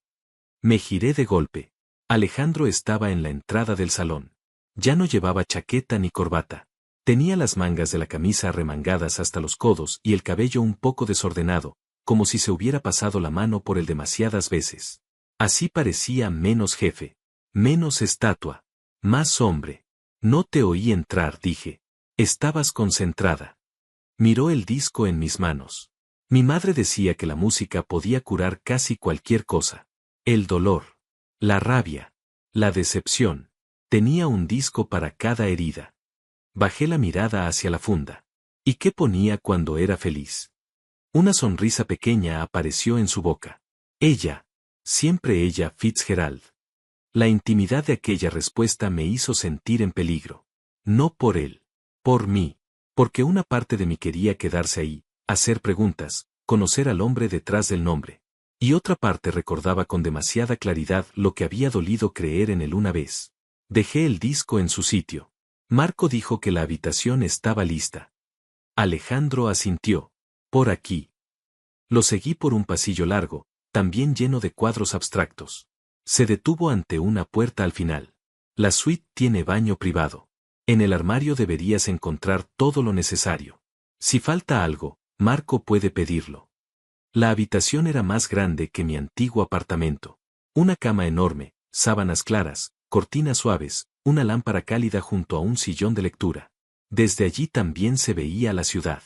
Me giré de golpe. Alejandro estaba en la entrada del salón. Ya no llevaba chaqueta ni corbata. Tenía las mangas de la camisa arremangadas hasta los codos y el cabello un poco desordenado, como si se hubiera pasado la mano por él demasiadas veces. Así parecía menos jefe, menos estatua, más hombre. No te oí entrar, dije. Estabas concentrada. Miró el disco en mis manos. Mi madre decía que la música podía curar casi cualquier cosa. El dolor, la rabia, la decepción. Tenía un disco para cada herida. Bajé la mirada hacia la funda. ¿Y qué ponía cuando era feliz? Una sonrisa pequeña apareció en su boca. Ella, siempre ella, Fitzgerald. La intimidad de aquella respuesta me hizo sentir en peligro. No por él, por mí, porque una parte de mí quería quedarse ahí, hacer preguntas, conocer al hombre detrás del nombre. Y otra parte recordaba con demasiada claridad lo que había dolido creer en él una vez. Dejé el disco en su sitio. Marco dijo que la habitación estaba lista. Alejandro asintió. Por aquí. Lo seguí por un pasillo largo, también lleno de cuadros abstractos. Se detuvo ante una puerta al final. La suite tiene baño privado. En el armario deberías encontrar todo lo necesario. Si falta algo, Marco puede pedirlo. La habitación era más grande que mi antiguo apartamento. Una cama enorme, sábanas claras, cortinas suaves, una lámpara cálida junto a un sillón de lectura. Desde allí también se veía la ciudad.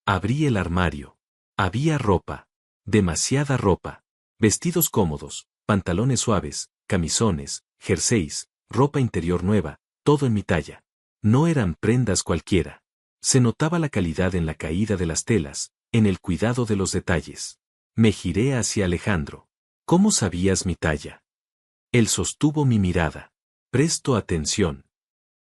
Abrí el armario. Había ropa. Demasiada ropa. Vestidos cómodos, pantalones suaves, camisones, jerseys, ropa interior nueva, todo en mi talla. No eran prendas cualquiera. Se notaba la calidad en la caída de las telas, en el cuidado de los detalles. Me giré hacia Alejandro. ¿Cómo sabías mi talla? Él sostuvo mi mirada. Presto atención.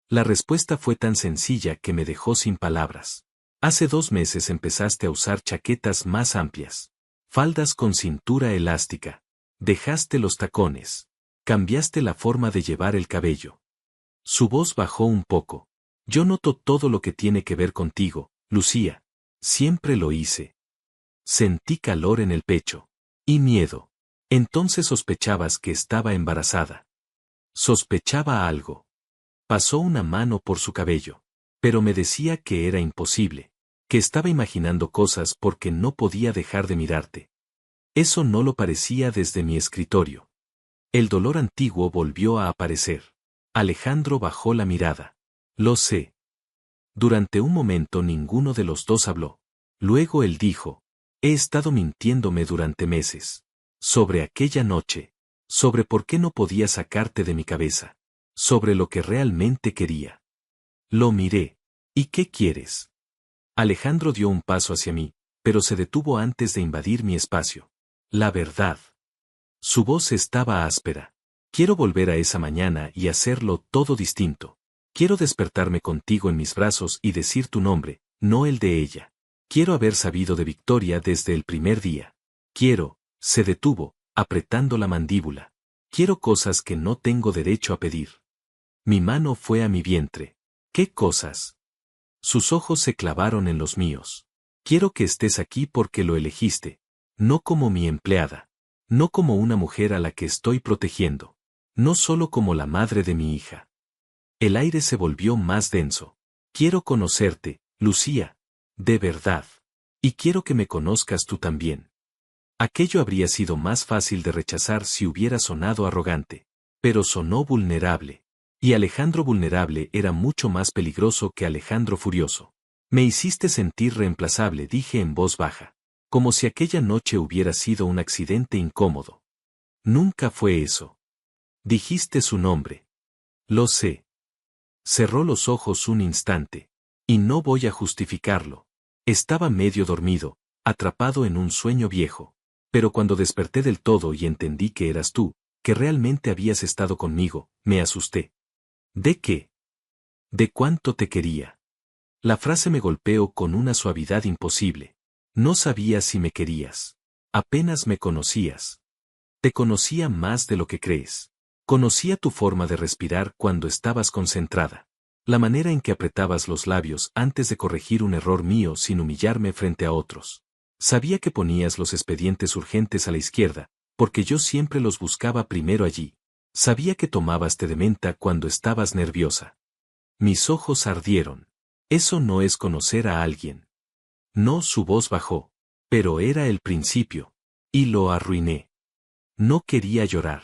La respuesta fue tan sencilla que me dejó sin palabras. Hace 2 meses empezaste a usar chaquetas más amplias. Faldas con cintura elástica. Dejaste los tacones. Cambiaste la forma de llevar el cabello. Su voz bajó un poco. Yo noto todo lo que tiene que ver contigo, Lucía. Siempre lo hice. Sentí calor en el pecho. Y miedo. Entonces sospechabas que estaba embarazada. Sospechaba algo. Pasó una mano por su cabello. Pero me decía que era imposible. Que estaba imaginando cosas porque no podía dejar de mirarte. Eso no lo parecía desde mi escritorio. El dolor antiguo volvió a aparecer. Alejandro bajó la mirada. Lo sé. Durante un momento ninguno de los dos habló. Luego él dijo, he estado mintiéndome durante meses. Sobre aquella noche. Sobre por qué no podía sacarte de mi cabeza. Sobre lo que realmente quería. Lo miré. ¿Y qué quieres? Alejandro dio un paso hacia mí, pero se detuvo antes de invadir mi espacio. La verdad. Su voz estaba áspera. Quiero volver a esa mañana y hacerlo todo distinto. Quiero despertarme contigo en mis brazos y decir tu nombre, no el de ella. Quiero haber sabido de Victoria desde el primer día. Quiero, se detuvo, apretando la mandíbula. Quiero cosas que no tengo derecho a pedir. Mi mano fue a mi vientre. ¿Qué cosas? Sus ojos se clavaron en los míos. Quiero que estés aquí porque lo elegiste. No como mi empleada. No como una mujer a la que estoy protegiendo. No solo como la madre de mi hija. El aire se volvió más denso. Quiero conocerte, Lucía. De verdad. Y quiero que me conozcas tú también. Aquello habría sido más fácil de rechazar si hubiera sonado arrogante. Pero sonó vulnerable. Y Alejandro vulnerable era mucho más peligroso que Alejandro furioso. Me hiciste sentir reemplazable, dije en voz baja. Como si aquella noche hubiera sido un accidente incómodo. Nunca fue eso. Dijiste su nombre. Lo sé. Cerró los ojos un instante. Y no voy a justificarlo. Estaba medio dormido, atrapado en un sueño viejo. Pero cuando desperté del todo y entendí que eras tú, que realmente habías estado conmigo, me asusté. ¿De qué? ¿De cuánto te quería? La frase me golpeó con una suavidad imposible. No sabía si me querías. Apenas me conocías. Te conocía más de lo que crees. Conocía tu forma de respirar cuando estabas concentrada. La manera en que apretabas los labios antes de corregir un error mío sin humillarme frente a otros. Sabía que ponías los expedientes urgentes a la izquierda, porque yo siempre los buscaba primero allí. Sabía que tomabas té de menta cuando estabas nerviosa. Mis ojos ardieron. Eso no es conocer a alguien. No, su voz bajó. Pero era el principio. Y lo arruiné. No quería llorar.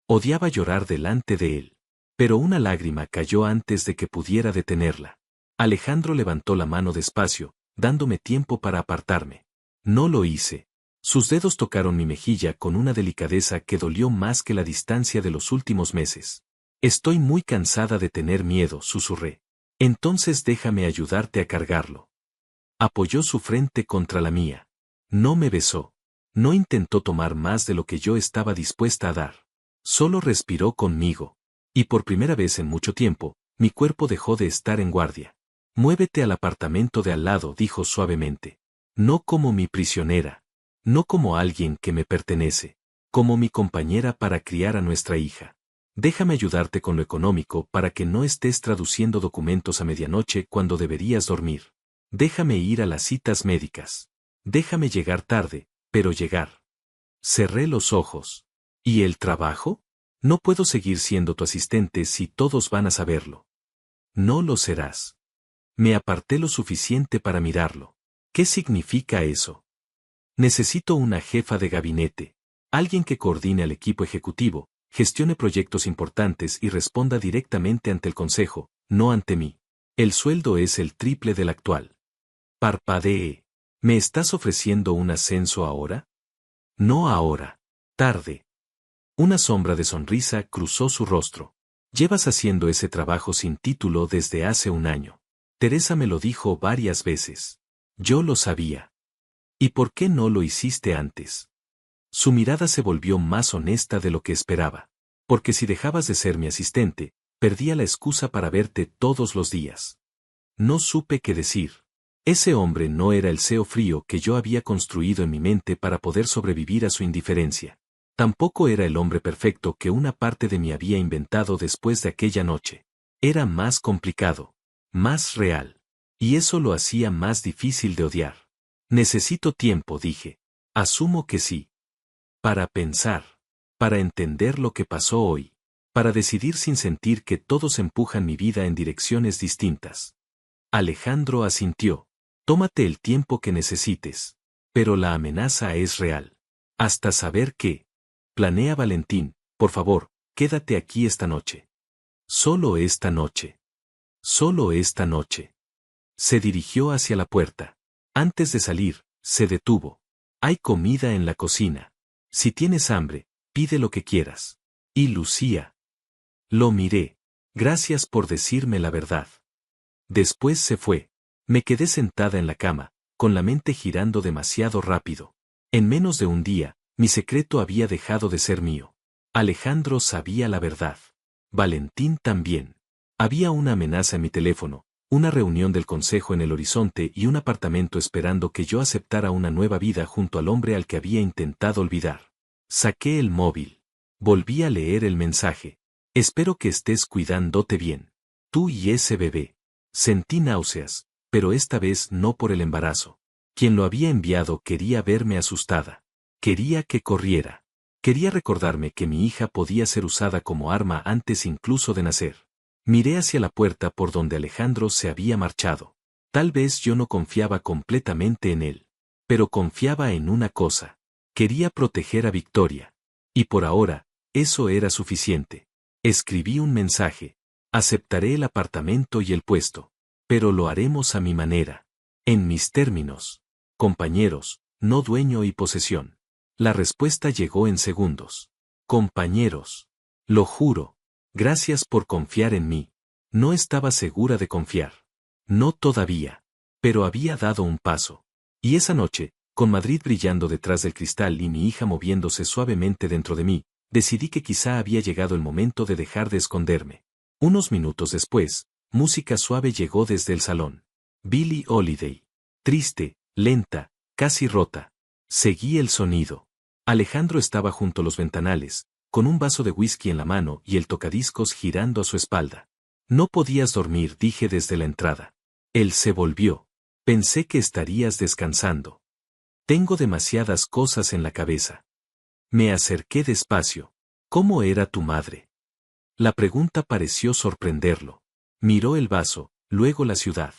Odiaba llorar delante de él. Pero una lágrima cayó antes de que pudiera detenerla. Alejandro levantó la mano despacio, dándome tiempo para apartarme. No lo hice. Sus dedos tocaron mi mejilla con una delicadeza que dolió más que la distancia de los últimos meses. Estoy muy cansada de tener miedo, susurré. Entonces déjame ayudarte a cargarlo. Apoyó su frente contra la mía. No me besó. No intentó tomar más de lo que yo estaba dispuesta a dar. Solo respiró conmigo. Y por primera vez en mucho tiempo, mi cuerpo dejó de estar en guardia. Muévete al apartamento de al lado, dijo suavemente. No como mi prisionera. No como alguien que me pertenece. Como mi compañera para criar a nuestra hija. Déjame ayudarte con lo económico para que no estés traduciendo documentos a medianoche cuando deberías dormir. Déjame ir a las citas médicas. Déjame llegar tarde, pero llegar. Cerré los ojos. ¿Y el trabajo? No puedo seguir siendo tu asistente si todos van a saberlo. No lo serás. Me aparté lo suficiente para mirarlo. ¿Qué significa eso? Necesito una jefa de gabinete. Alguien que coordine al equipo ejecutivo, gestione proyectos importantes y responda directamente ante el consejo, no ante mí. El sueldo es el triple del actual. Parpadeé. ¿Me estás ofreciendo un ascenso ahora? No ahora. Tarde. Una sombra de sonrisa cruzó su rostro. Llevas haciendo ese trabajo sin título desde hace un año. Teresa me lo dijo varias veces. Yo lo sabía. ¿Y por qué no lo hiciste antes? Su mirada se volvió más honesta de lo que esperaba. Porque si dejabas de ser mi asistente, perdía la excusa para verte todos los días. No supe qué decir. Ese hombre no era el CEO frío que yo había construido en mi mente para poder sobrevivir a su indiferencia. Tampoco era el hombre perfecto que una parte de mí había inventado después de aquella noche. Era más complicado, más real. Y eso lo hacía más difícil de odiar. Necesito tiempo, dije. Asumo que sí. Para pensar. Para entender lo que pasó hoy. Para decidir sin sentir que todos empujan mi vida en direcciones distintas. Alejandro asintió. Tómate el tiempo que necesites. Pero la amenaza es real. Hasta saber qué. Planea Valentín, por favor, quédate aquí esta noche. Solo esta noche. Solo esta noche. Se dirigió hacia la puerta. Antes de salir, se detuvo. Hay comida en la cocina. Si tienes hambre, pide lo que quieras. Y Lucía. Lo miré. Gracias por decirme la verdad. Después se fue. Me quedé sentada en la cama, con la mente girando demasiado rápido. En menos de un día, mi secreto había dejado de ser mío. Alejandro sabía la verdad. Valentín también. Había una amenaza en mi teléfono, una reunión del consejo en el horizonte y un apartamento esperando que yo aceptara una nueva vida junto al hombre al que había intentado olvidar. Saqué el móvil. Volví a leer el mensaje. Espero que estés cuidándote bien. Tú y ese bebé. Sentí náuseas, pero esta vez no por el embarazo. Quien lo había enviado quería verme asustada. Quería que corriera. Quería recordarme que mi hija podía ser usada como arma antes incluso de nacer. Miré hacia la puerta por donde Alejandro se había marchado. Tal vez yo no confiaba completamente en él. Pero confiaba en una cosa. Quería proteger a Victoria. Y por ahora, eso era suficiente. Escribí un mensaje. Aceptaré el apartamento y el puesto. Pero lo haremos a mi manera. En mis términos. Compañeros, no dueño y posesión. La respuesta llegó en segundos. Compañeros. Lo juro. Gracias por confiar en mí. No estaba segura de confiar. No todavía. Pero había dado un paso. Y esa noche, con Madrid brillando detrás del cristal y mi hija moviéndose suavemente dentro de mí, decidí que quizá había llegado el momento de dejar de esconderme. Unos minutos después, música suave llegó desde el salón. Billie Holiday. Triste, lenta, casi rota. Seguí el sonido. Alejandro estaba junto a los ventanales, con un vaso de whisky en la mano y el tocadiscos girando a su espalda. No podías dormir, dije desde la entrada. Él se volvió. Pensé que estarías descansando. Tengo demasiadas cosas en la cabeza. Me acerqué despacio. ¿Cómo era tu madre? La pregunta pareció sorprenderlo. Miró el vaso, luego la ciudad.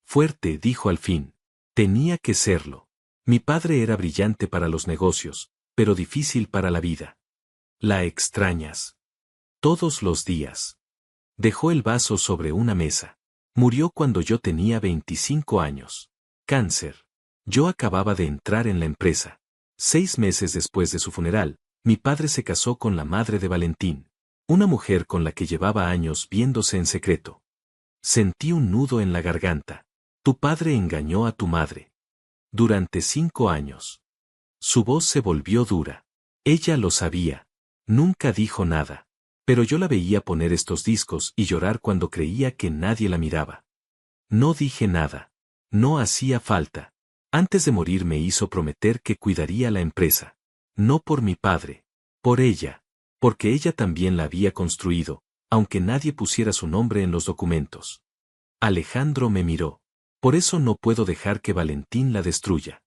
Fuerte, dijo al fin. Tenía que serlo. Mi padre era brillante para los negocios, pero difícil para la vida. La extrañas. Todos los días. Dejó el vaso sobre una mesa. Murió cuando yo tenía 25 años. Cáncer. Yo acababa de entrar en la empresa. 6 meses después de su funeral, mi padre se casó con la madre de Valentín, una mujer con la que llevaba años viéndose en secreto. Sentí un nudo en la garganta. Tu padre engañó a tu madre. Durante 5 años. Su voz se volvió dura. Ella lo sabía. Nunca dijo nada. Pero yo la veía poner estos discos y llorar cuando creía que nadie la miraba. No dije nada. No hacía falta. Antes de morir me hizo prometer que cuidaría la empresa. No por mi padre. Por ella. Porque ella también la había construido, aunque nadie pusiera su nombre en los documentos. Alejandro me miró. Por eso no puedo dejar que Valentín la destruya.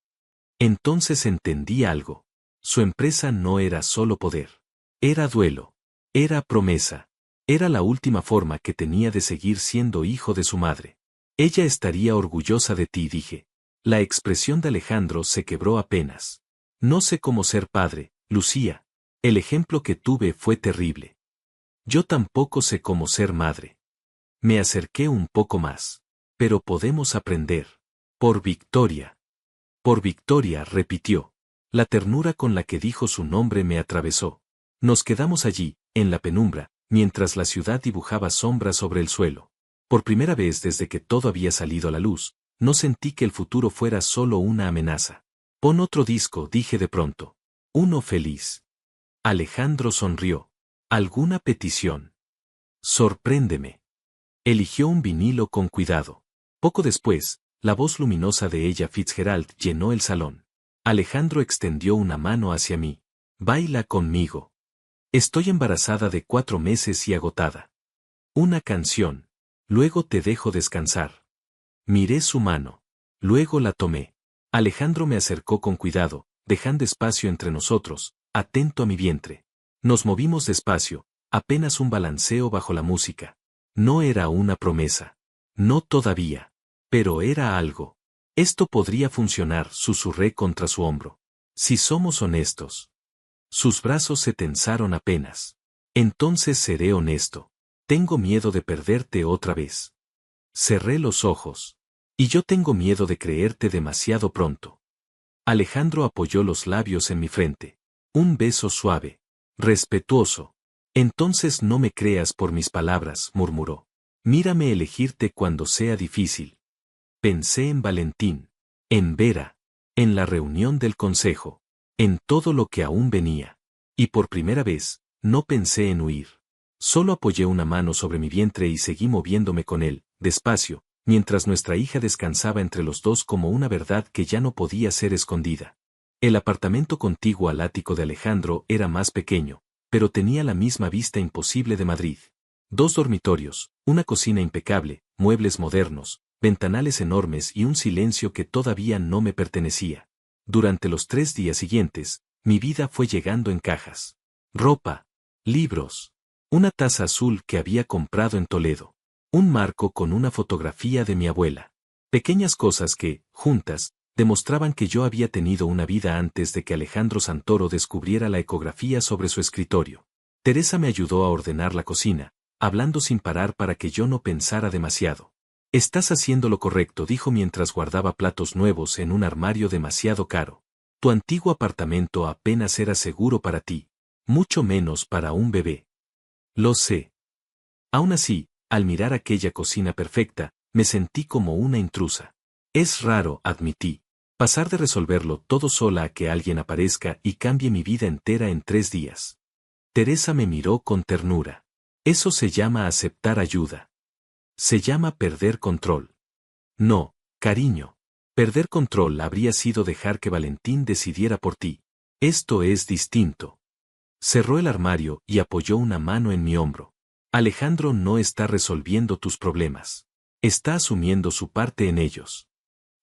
Entonces entendí algo. Su empresa no era solo poder. Era duelo. Era promesa. Era la última forma que tenía de seguir siendo hijo de su madre. Ella estaría orgullosa de ti, dije. La expresión de Alejandro se quebró apenas. No sé cómo ser padre, Lucía. El ejemplo que tuve fue terrible. Yo tampoco sé cómo ser madre. Me acerqué un poco más. Pero podemos aprender. Por Victoria. Por Victoria, repitió. La ternura con la que dijo su nombre me atravesó. Nos quedamos allí, en la penumbra, mientras la ciudad dibujaba sombras sobre el suelo. Por primera vez desde que todo había salido a la luz, no sentí que el futuro fuera solo una amenaza. Pon otro disco, dije de pronto. Uno feliz. Alejandro sonrió. ¿Alguna petición? Sorpréndeme. Eligió un vinilo con cuidado. Poco después, la voz luminosa de ella Fitzgerald llenó el salón. Alejandro extendió una mano hacia mí. Baila conmigo. Estoy embarazada de 4 meses y agotada. Una canción. Luego te dejo descansar. Miré su mano. Luego la tomé. Alejandro me acercó con cuidado, dejando espacio entre nosotros, atento a mi vientre. Nos movimos despacio, apenas un balanceo bajo la música. No era una promesa. No todavía. Pero era algo. Esto podría funcionar, susurré contra su hombro. Si somos honestos. Sus brazos se tensaron apenas. Entonces seré honesto. Tengo miedo de perderte otra vez. Cerré los ojos. Y yo tengo miedo de creerte demasiado pronto. Alejandro apoyó los labios en mi frente. Un beso suave. Respetuoso. Entonces no me creas por mis palabras, murmuró. Mírame elegirte cuando sea difícil. Pensé en Valentín. En Vera. En la reunión del consejo. En todo lo que aún venía. Y por primera vez, no pensé en huir. Solo apoyé una mano sobre mi vientre y seguí moviéndome con él, despacio, mientras nuestra hija descansaba entre los dos como una verdad que ya no podía ser escondida. El apartamento contiguo al ático de Alejandro era más pequeño, pero tenía la misma vista imposible de Madrid. 2 dormitorios, una cocina impecable, muebles modernos, ventanales enormes y un silencio que todavía no me pertenecía. Durante los 3 días siguientes, mi vida fue llegando en cajas. Ropa, libros, una taza azul que había comprado en Toledo, un marco con una fotografía de mi abuela. Pequeñas cosas que, juntas, demostraban que yo había tenido una vida antes de que Alejandro Santoro descubriera la ecografía sobre su escritorio. Teresa me ayudó a ordenar la cocina, hablando sin parar para que yo no pensara demasiado. Estás haciendo lo correcto, dijo mientras guardaba platos nuevos en un armario demasiado caro. Tu antiguo apartamento apenas era seguro para ti, mucho menos para un bebé. Lo sé. Aún así, al mirar aquella cocina perfecta, me sentí como una intrusa. Es raro, admití, pasar de resolverlo todo sola a que alguien aparezca y cambie mi vida entera en 3 días. Teresa me miró con ternura. Eso se llama aceptar ayuda. Se llama perder control. No, cariño. Perder control habría sido dejar que Valentín decidiera por ti. Esto es distinto. Cerró el armario y apoyó una mano en mi hombro. Alejandro no está resolviendo tus problemas. Está asumiendo su parte en ellos.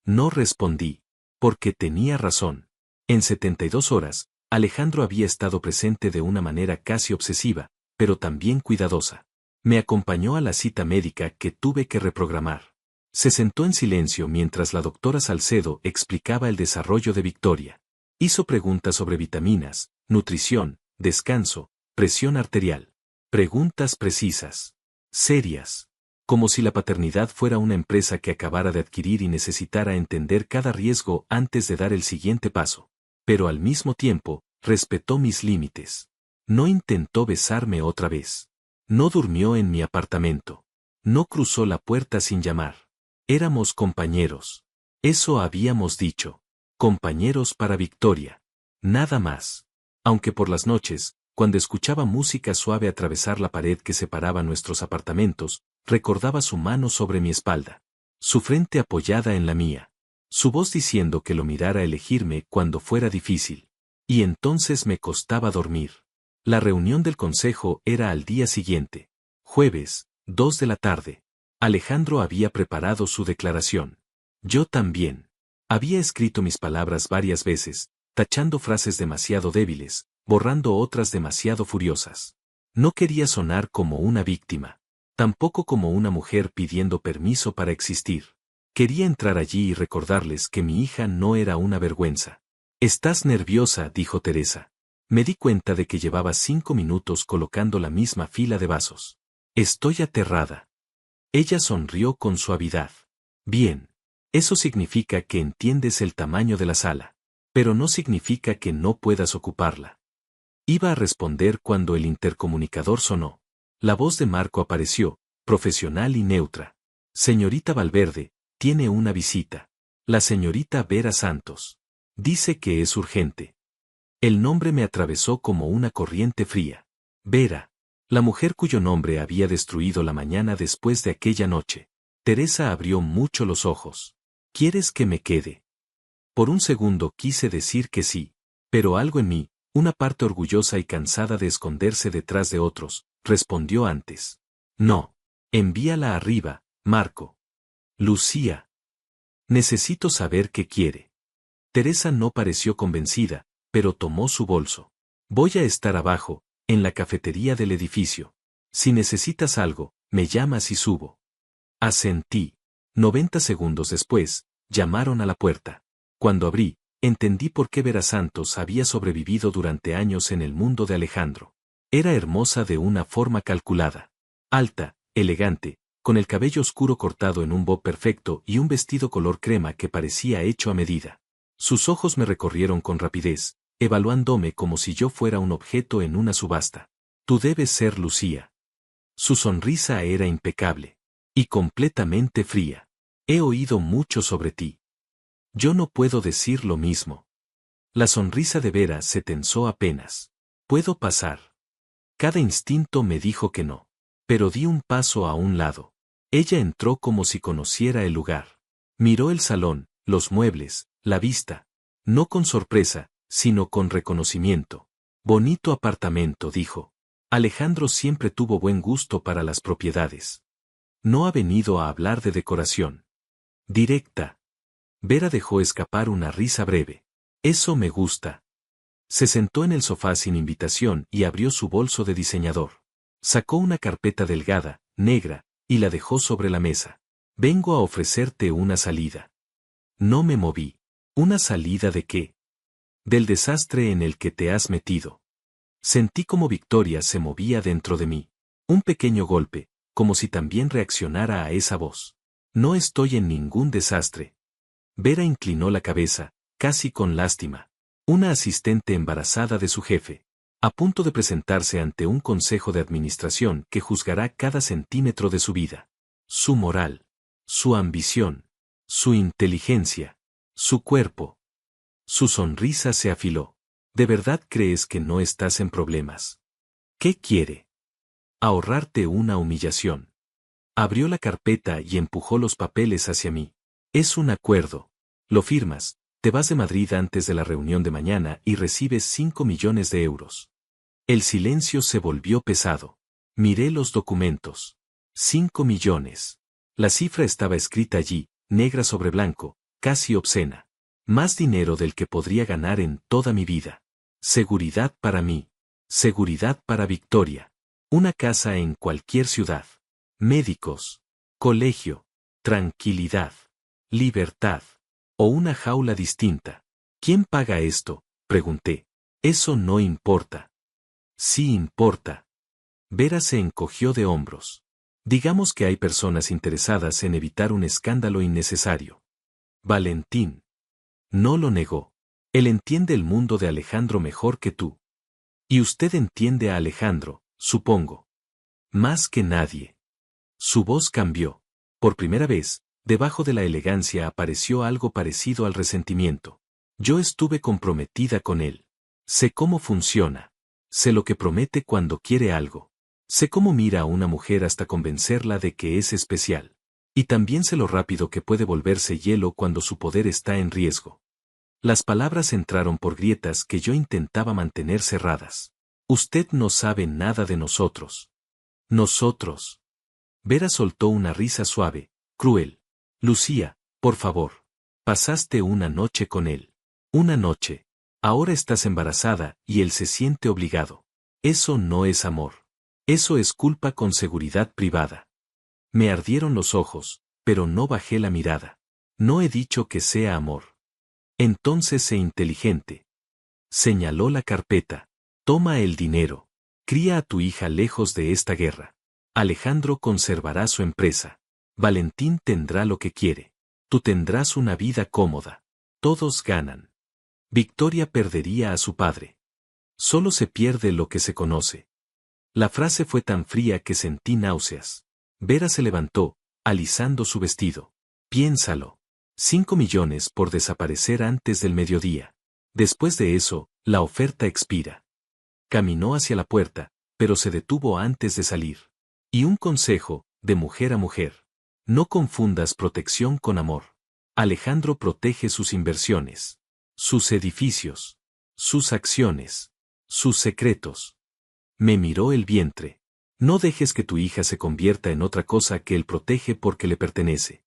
No respondí, porque tenía razón. En 72 horas, Alejandro había estado presente de una manera casi obsesiva, pero también cuidadosa. Me acompañó a la cita médica que tuve que reprogramar. Se sentó en silencio mientras la doctora Salcedo explicaba el desarrollo de Victoria. Hizo preguntas sobre vitaminas, nutrición, descanso, presión arterial. Preguntas precisas. Serias. Como si la paternidad fuera una empresa que acabara de adquirir y necesitara entender cada riesgo antes de dar el siguiente paso. Pero al mismo tiempo, respetó mis límites. No intentó besarme otra vez. No durmió en mi apartamento. No cruzó la puerta sin llamar. Éramos compañeros. Eso habíamos dicho. Compañeros para Victoria. Nada más. Aunque por las noches, cuando escuchaba música suave atravesar la pared que separaba nuestros apartamentos, recordaba su mano sobre mi espalda. Su frente apoyada en la mía. Su voz diciendo que lo mirara elegirme cuando fuera difícil. Y entonces me costaba dormir. La reunión del consejo era al día siguiente. Jueves, 2 de la tarde. Alejandro había preparado su declaración. Yo también. Había escrito mis palabras varias veces, tachando frases demasiado débiles, borrando otras demasiado furiosas. No quería sonar como una víctima. Tampoco como una mujer pidiendo permiso para existir. Quería entrar allí y recordarles que mi hija no era una vergüenza. «Estás nerviosa», dijo Teresa. Me di cuenta de que llevaba 5 minutos colocando la misma fila de vasos. «Estoy aterrada». Ella sonrió con suavidad. «Bien. Eso significa que entiendes el tamaño de la sala. Pero no significa que no puedas ocuparla». Iba a responder cuando el intercomunicador sonó. La voz de Marco apareció, profesional y neutra. «Señorita Valverde, tiene una visita. La señorita Vera Santos. Dice que es urgente». El nombre me atravesó como una corriente fría. Vera. La mujer cuyo nombre había destruido la mañana después de aquella noche. Teresa abrió mucho los ojos. «¿Quieres que me quede?» Por un segundo quise decir que sí, pero algo en mí, una parte orgullosa y cansada de esconderse detrás de otros, respondió antes. «No. Envíala arriba, Marco». «Lucía. Necesito saber qué quiere». Teresa no pareció convencida, pero tomó su bolso. «Voy a estar abajo, en la cafetería del edificio. Si necesitas algo, me llamas y subo». Asentí. 90 segundos después, llamaron a la puerta. Cuando abrí, entendí por qué Vera Santos había sobrevivido durante años en el mundo de Alejandro. Era hermosa de una forma calculada. Alta, elegante, con el cabello oscuro cortado en un bob perfecto y un vestido color crema que parecía hecho a medida. Sus ojos me recorrieron con rapidez, evaluándome como si yo fuera un objeto en una subasta. «Tú debes ser Lucía». Su sonrisa era impecable. Y completamente fría. «He oído mucho sobre ti». «Yo no puedo decir lo mismo». La sonrisa de Vera se tensó apenas. «¿Puedo pasar?» Cada instinto me dijo que no. Pero di un paso a un lado. Ella entró como si conociera el lugar. Miró el salón, los muebles, la vista. No con sorpresa, sino con reconocimiento. «Bonito apartamento», dijo. Alejandro siempre tuvo buen gusto para las propiedades. No ha venido a hablar de decoración. Directa. Vera dejó escapar una risa breve. «Eso me gusta». Se sentó en el sofá sin invitación y abrió su bolso de diseñador. Sacó una carpeta delgada, negra, y la dejó sobre la mesa. «Vengo a ofrecerte una salida». No me moví. ¿Una salida de qué? Del desastre en el que te has metido. Sentí como Victoria se movía dentro de mí. Un pequeño golpe, como si también reaccionara a esa voz. «No estoy en ningún desastre». Vera inclinó la cabeza, casi con lástima. Una asistente embarazada de su jefe. A punto de presentarse ante un consejo de administración que juzgará cada centímetro de su vida. Su moral. Su ambición. Su inteligencia. Su cuerpo. Su sonrisa se afiló. ¿De verdad crees que no estás en problemas? ¿Qué quiere? Ahorrarte una humillación. Abrió la carpeta y empujó los papeles hacia mí. Es un acuerdo. Lo firmas, te vas de Madrid antes de la reunión de mañana y recibes 5 millones de euros. El silencio se volvió pesado. Miré los documentos. 5 millones. La cifra estaba escrita allí, negra sobre blanco, casi obscena. Más dinero del que podría ganar en toda mi vida. Seguridad para mí. Seguridad para Victoria. Una casa en cualquier ciudad. Médicos. Colegio. tranquilidad, libertad, o una jaula distinta. ¿Quién paga esto?, pregunté. Eso no importa. Sí importa. Vera se encogió de hombros. Digamos que hay personas interesadas en evitar un escándalo innecesario. Valentín no lo negó. Él entiende el mundo de Alejandro mejor que tú. Y usted entiende a Alejandro, supongo. Más que nadie. Su voz cambió. Por primera vez, debajo de la elegancia apareció algo parecido al resentimiento. Yo estuve comprometida con él. Sé cómo funciona. Sé lo que promete cuando quiere algo. Sé cómo mira a una mujer hasta convencerla de que es especial. Y también sé lo rápido que puede volverse hielo cuando su poder está en riesgo. Las palabras entraron por grietas que yo intentaba mantener cerradas. Usted no sabe nada de nosotros. Nosotros. Vera soltó una risa suave, cruel. Lucía, por favor. Pasaste una noche con él. Una noche. Ahora estás embarazada y él se siente obligado. Eso no es amor. Eso es culpa con seguridad privada. Me ardieron los ojos, pero no bajé la mirada. No he dicho que sea amor. Entonces sé inteligente. Señaló la carpeta. Toma el dinero. Cría a tu hija lejos de esta guerra. Alejandro conservará su empresa. Valentín tendrá lo que quiere. Tú tendrás una vida cómoda. Todos ganan. Victoria perdería a su padre. Solo se pierde lo que se conoce. La frase fue tan fría que sentí náuseas. Vera se levantó, alisando su vestido. Piénsalo. 5 millones por desaparecer antes del mediodía. Después de eso, la oferta expira. Caminó hacia la puerta, pero se detuvo antes de salir. Y un consejo, de mujer a mujer. No confundas protección con amor. Alejandro protege sus inversiones, sus edificios, sus acciones, sus secretos. Me miró el vientre. No dejes que tu hija se convierta en otra cosa que él protege porque le pertenece.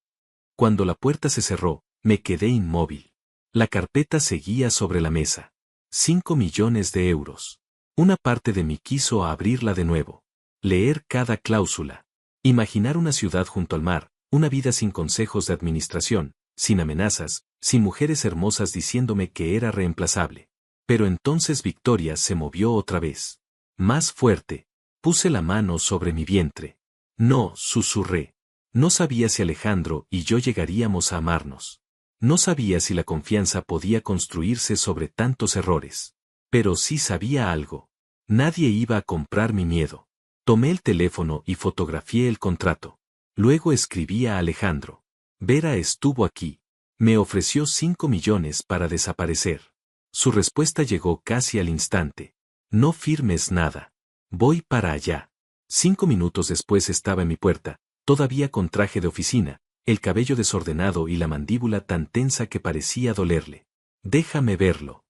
Cuando la puerta se cerró, me quedé inmóvil. La carpeta seguía sobre la mesa. 5 millones de euros. Una parte de mí quiso abrirla de nuevo. Leer cada cláusula. Imaginar una ciudad junto al mar, una vida sin consejos de administración, sin amenazas, sin mujeres hermosas diciéndome que era reemplazable. Pero entonces Victoria se movió otra vez. Más fuerte. Puse la mano sobre mi vientre. No, susurré. No sabía si Alejandro y yo llegaríamos a amarnos. No sabía si la confianza podía construirse sobre tantos errores. Pero sí sabía algo. Nadie iba a comprar mi miedo. Tomé el teléfono y fotografié el contrato. Luego escribí a Alejandro. Vera estuvo aquí. Me ofreció 5 millones para desaparecer. Su respuesta llegó casi al instante. No firmes nada. Voy para allá. 5 minutos después estaba en mi puerta, todavía con traje de oficina, el cabello desordenado y la mandíbula tan tensa que parecía dolerle. Déjame verlo.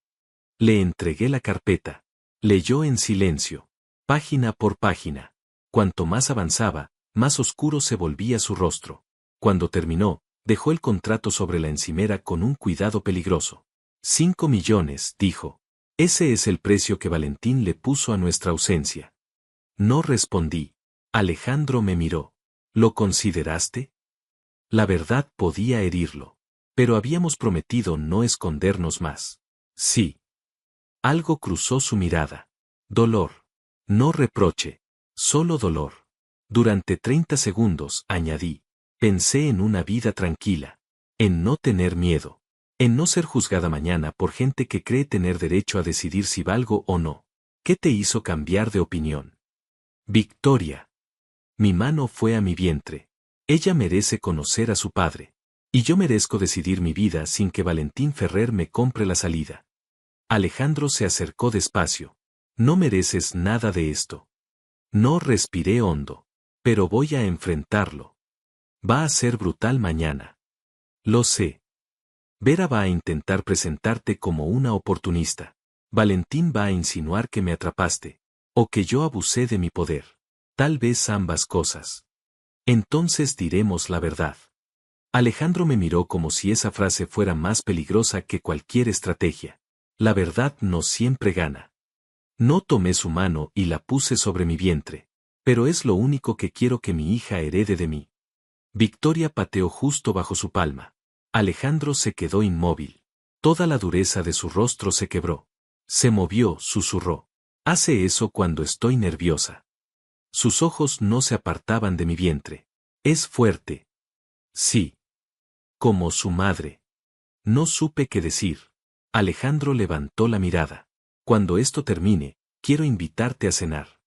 Le entregué la carpeta. Leyó en silencio, página por página. Cuanto más avanzaba, más oscuro se volvía su rostro. Cuando terminó, dejó el contrato sobre la encimera con un cuidado peligroso. 5 millones, dijo. Ese es el precio que Valentín le puso a nuestra ausencia. No respondí. Alejandro me miró. ¿Lo consideraste? La verdad podía herirlo. Pero habíamos prometido no escondernos más. Sí. Algo cruzó su mirada. Dolor. No reproche. Solo dolor. Durante 30 segundos, añadí. Pensé en una vida tranquila. En no tener miedo. En no ser juzgada mañana por gente que cree tener derecho a decidir si valgo o no. ¿Qué te hizo cambiar de opinión? Victoria. Mi mano fue a mi vientre. Ella merece conocer a su padre. Y yo merezco decidir mi vida sin que Valentín Ferrer me compre la salida. Alejandro se acercó despacio. No mereces nada de esto. No respiré hondo. Pero voy a enfrentarlo. Va a ser brutal mañana. Lo sé. Vera va a intentar presentarte como una oportunista. Valentín va a insinuar que me atrapaste. O que yo abusé de mi poder. Tal vez ambas cosas. Entonces diremos la verdad. Alejandro me miró como si esa frase fuera más peligrosa que cualquier estrategia. La verdad no siempre gana. No tomé su mano y la puse sobre mi vientre. Pero es lo único que quiero que mi hija herede de mí. Victoria pateó justo bajo su palma. Alejandro se quedó inmóvil. Toda la dureza de su rostro se quebró. Se movió, susurró. Hace eso cuando estoy nerviosa. Sus ojos no se apartaban de mi vientre. Es fuerte. Sí. Como su madre. No supe qué decir. Alejandro levantó la mirada. Cuando esto termine, quiero invitarte a cenar.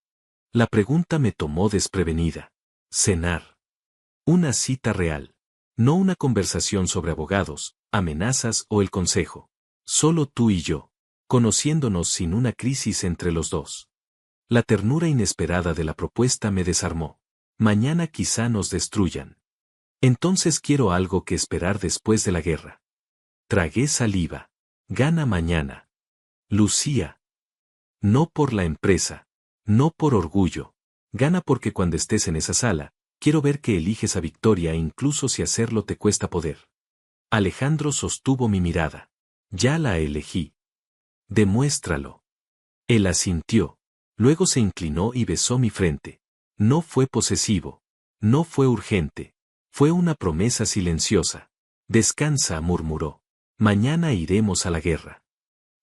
La pregunta me tomó desprevenida. Cenar. Una cita real. No una conversación sobre abogados, amenazas o el consejo. Solo tú y yo, conociéndonos sin una crisis entre los dos. La ternura inesperada de la propuesta me desarmó. Mañana quizá nos destruyan. Entonces quiero algo que esperar después de la guerra. Tragué saliva. Gana mañana. Lucía. No por la empresa. No por orgullo. Gana porque cuando estés en esa sala, quiero ver que eliges a Victoria incluso si hacerlo te cuesta poder. Alejandro sostuvo mi mirada. Ya la elegí. Demuéstralo. Él asintió. Luego se inclinó y besó mi frente. No fue posesivo. No fue urgente. Fue una promesa silenciosa. Descansa, murmuró. Mañana iremos a la guerra.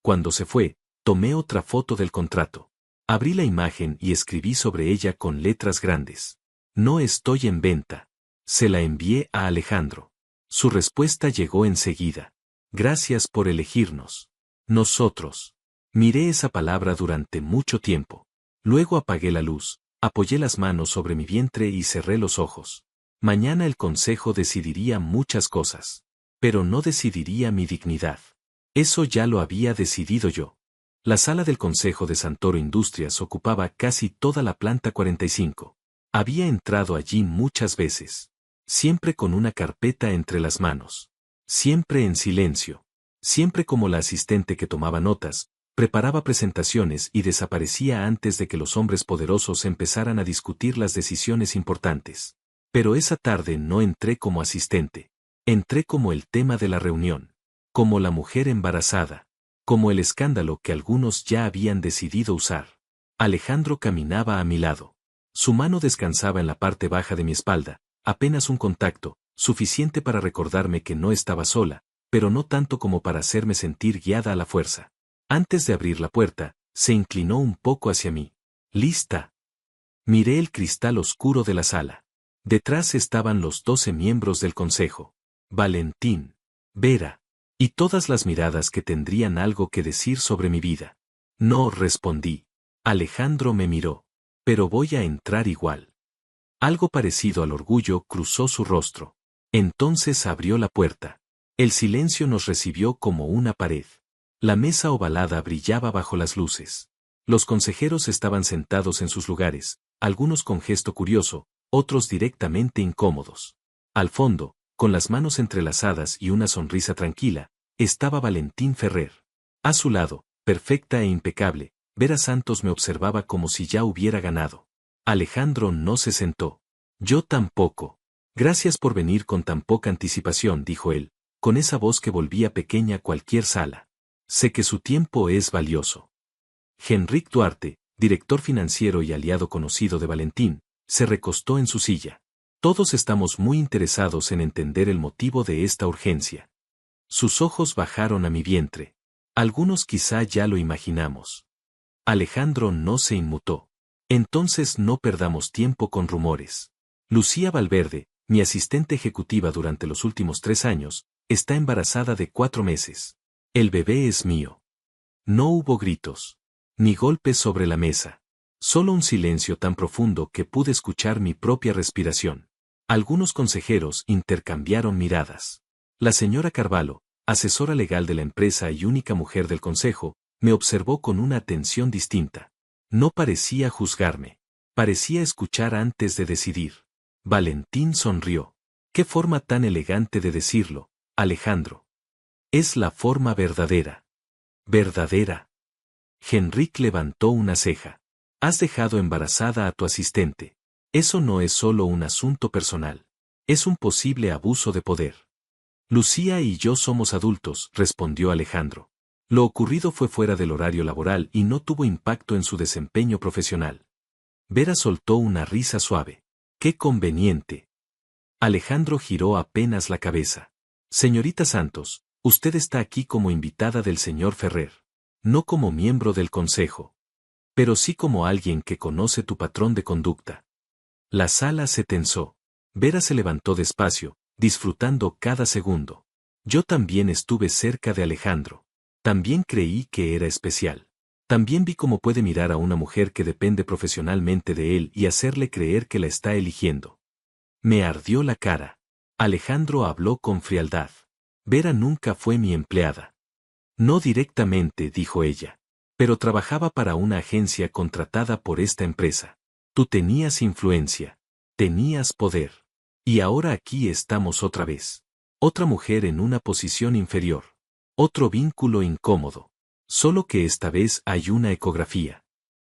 Cuando se fue, tomé otra foto del contrato. Abrí la imagen y escribí sobre ella con letras grandes. No estoy en venta. Se la envié a Alejandro. Su respuesta llegó enseguida. Gracias por elegirnos. Nosotros. Miré esa palabra durante mucho tiempo. Luego apagué la luz, apoyé las manos sobre mi vientre y cerré los ojos. Mañana el consejo decidiría muchas cosas. Pero no decidiría mi dignidad. Eso ya lo había decidido yo. La sala del Consejo de Santoro Industrias ocupaba casi toda la planta 45. Había entrado allí muchas veces. Siempre con una carpeta entre las manos. Siempre en silencio. Siempre como la asistente que tomaba notas, preparaba presentaciones y desaparecía antes de que los hombres poderosos empezaran a discutir las decisiones importantes. Pero esa tarde no entré como asistente. Entré como el tema de la reunión. Como la mujer embarazada. Como el escándalo que algunos ya habían decidido usar. Alejandro caminaba a mi lado. Su mano descansaba en la parte baja de mi espalda, apenas un contacto, suficiente para recordarme que no estaba sola, pero no tanto como para hacerme sentir guiada a la fuerza. Antes de abrir la puerta, se inclinó un poco hacia mí. ¿Lista? Miré el cristal oscuro de la sala. Detrás estaban los 12 miembros del consejo. Valentín, Vera, y todas las miradas que tendrían algo que decir sobre mi vida. No respondí. Alejandro me miró. Pero voy a entrar igual. Algo parecido al orgullo cruzó su rostro. Entonces abrió la puerta. El silencio nos recibió como una pared. La mesa ovalada brillaba bajo las luces. Los consejeros estaban sentados en sus lugares, algunos con gesto curioso, otros directamente incómodos. Al fondo, con las manos entrelazadas y una sonrisa tranquila, estaba Valentín Ferrer. A su lado, perfecta e impecable, Vera Santos me observaba como si ya hubiera ganado. Alejandro no se sentó. Yo tampoco. Gracias por venir con tan poca anticipación, dijo él, con esa voz que volvía pequeña cualquier sala. Sé que su tiempo es valioso. Henrik Duarte, director financiero y aliado conocido de Valentín, se recostó en su silla. Todos estamos muy interesados en entender el motivo de esta urgencia. Sus ojos bajaron a mi vientre. Algunos quizá ya lo imaginamos. Alejandro no se inmutó. Entonces no perdamos tiempo con rumores. Lucía Valverde, mi asistente ejecutiva durante los últimos 3 años, está embarazada de 4 meses. El bebé es mío. No hubo gritos. Ni golpes sobre la mesa. Solo un silencio tan profundo que pude escuchar mi propia respiración. Algunos consejeros intercambiaron miradas. La señora Carvalho, asesora legal de la empresa y única mujer del consejo, me observó con una atención distinta. No parecía juzgarme. Parecía escuchar antes de decidir. Valentín sonrió. ¿Qué forma tan elegante de decirlo, Alejandro? Es la forma verdadera. ¿Verdadera? Henrik levantó una ceja. Has dejado embarazada a tu asistente. Eso no es solo un asunto personal. Es un posible abuso de poder. Lucía y yo somos adultos, respondió Alejandro. Lo ocurrido fue fuera del horario laboral y no tuvo impacto en su desempeño profesional. Vera soltó una risa suave. ¡Qué conveniente! Alejandro giró apenas la cabeza. Señorita Santos, usted está aquí como invitada del señor Ferrer. No como miembro del consejo. Pero sí como alguien que conoce tu patrón de conducta. La sala se tensó. Vera se levantó despacio, disfrutando cada segundo. Yo también estuve cerca de Alejandro. También creí que era especial. También vi cómo puede mirar a una mujer que depende profesionalmente de él y hacerle creer que la está eligiendo. Me ardió la cara. Alejandro habló con frialdad. Vera nunca fue mi empleada. No directamente, dijo ella. Pero trabajaba para una agencia contratada por esta empresa. Tú tenías influencia. Tenías poder. Y ahora aquí estamos otra vez. Otra mujer en una posición inferior. Otro vínculo incómodo. Solo que esta vez hay una ecografía.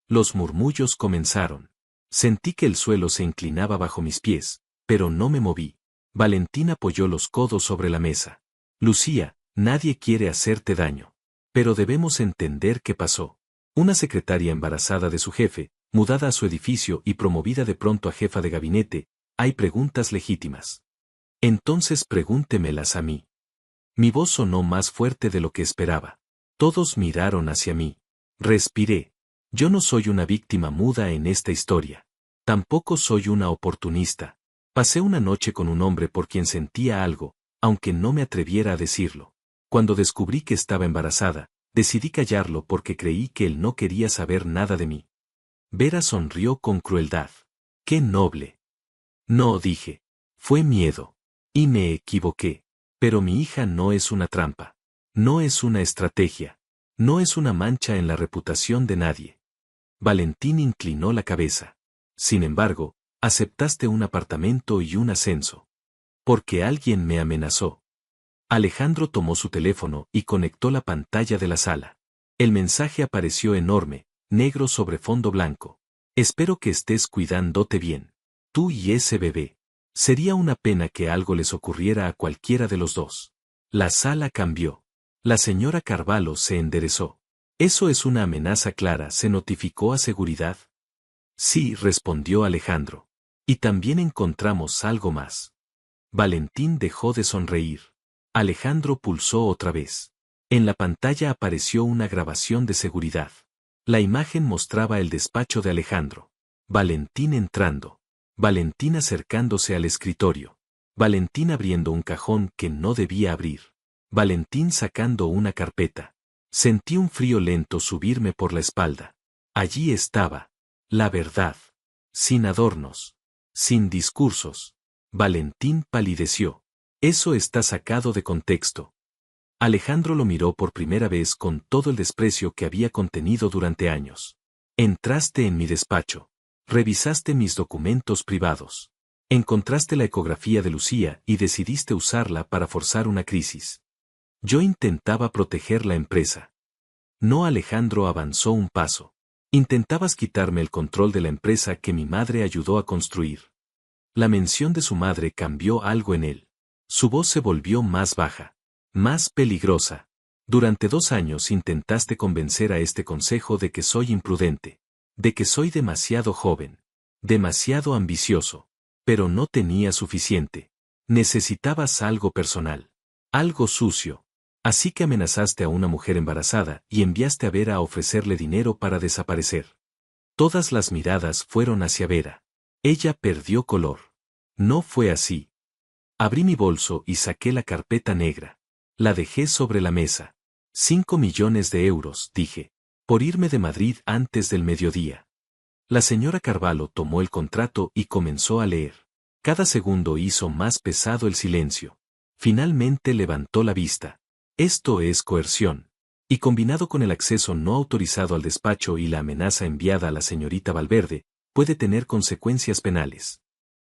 Los murmullos comenzaron. Sentí que el suelo se inclinaba bajo mis pies, pero no me moví. Valentín apoyó los codos sobre la mesa. Lucía, nadie quiere hacerte daño. Pero debemos entender qué pasó. Una secretaria embarazada de su jefe, mudada a su edificio y promovida de pronto a jefa de gabinete, hay preguntas legítimas. Entonces pregúntemelas a mí. Mi voz sonó más fuerte de lo que esperaba. Todos miraron hacia mí. Respiré. Yo no soy una víctima muda en esta historia. Tampoco soy una oportunista. Pasé una noche con un hombre por quien sentía algo, aunque no me atreviera a decirlo. Cuando descubrí que estaba embarazada, decidí callarlo porque creí que él no quería saber nada de mí. Vera sonrió con crueldad. ¡Qué noble! No, dije. Fue miedo. Y me equivoqué. Pero mi hija no es una trampa. No es una estrategia. No es una mancha en la reputación de nadie. Valentín inclinó la cabeza. Sin embargo, aceptaste un apartamento y un ascenso. Porque alguien me amenazó. Alejandro tomó su teléfono y conectó la pantalla de la sala. El mensaje apareció enorme, negro sobre fondo blanco. Espero que estés cuidándote bien. Tú y ese bebé. Sería una pena que algo les ocurriera a cualquiera de los dos. La sala cambió. La señora Carvalho se enderezó. ¿Eso es una amenaza clara? ¿Se notificó a seguridad? Sí, respondió Alejandro. Y también encontramos algo más. Valentín dejó de sonreír. Alejandro pulsó otra vez. En la pantalla apareció una grabación de seguridad. La imagen mostraba el despacho de Alejandro. Valentín entrando. Valentín acercándose al escritorio. Valentín abriendo un cajón que no debía abrir. Valentín sacando una carpeta. Sentí un frío lento subirme por la espalda. Allí estaba. La verdad. Sin adornos. Sin discursos. Valentín palideció. Eso está sacado de contexto. Alejandro lo miró por primera vez con todo el desprecio que había contenido durante años. Entraste en mi despacho. Revisaste mis documentos privados. Encontraste la ecografía de Lucía y decidiste usarla para forzar una crisis. Yo intentaba proteger la empresa. No, Alejandro avanzó un paso. Intentabas quitarme el control de la empresa que mi madre ayudó a construir. La mención de su madre cambió algo en él. Su voz se volvió más baja, más peligrosa. Durante 2 años intentaste convencer a este consejo de que soy imprudente, de que soy demasiado joven, demasiado ambicioso, pero no tenía suficiente. Necesitabas algo personal, algo sucio. Así que amenazaste a una mujer embarazada y enviaste a Vera a ofrecerle dinero para desaparecer. Todas las miradas fueron hacia Vera. Ella perdió color. No fue así. Abrí mi bolso y saqué la carpeta negra. La dejé sobre la mesa. 5 millones de euros, dije, por irme de Madrid antes del mediodía. La señora Carvalho tomó el contrato y comenzó a leer. Cada segundo hizo más pesado el silencio. Finalmente levantó la vista. Esto es coerción. Y combinado con el acceso no autorizado al despacho y la amenaza enviada a la señorita Valverde, puede tener consecuencias penales.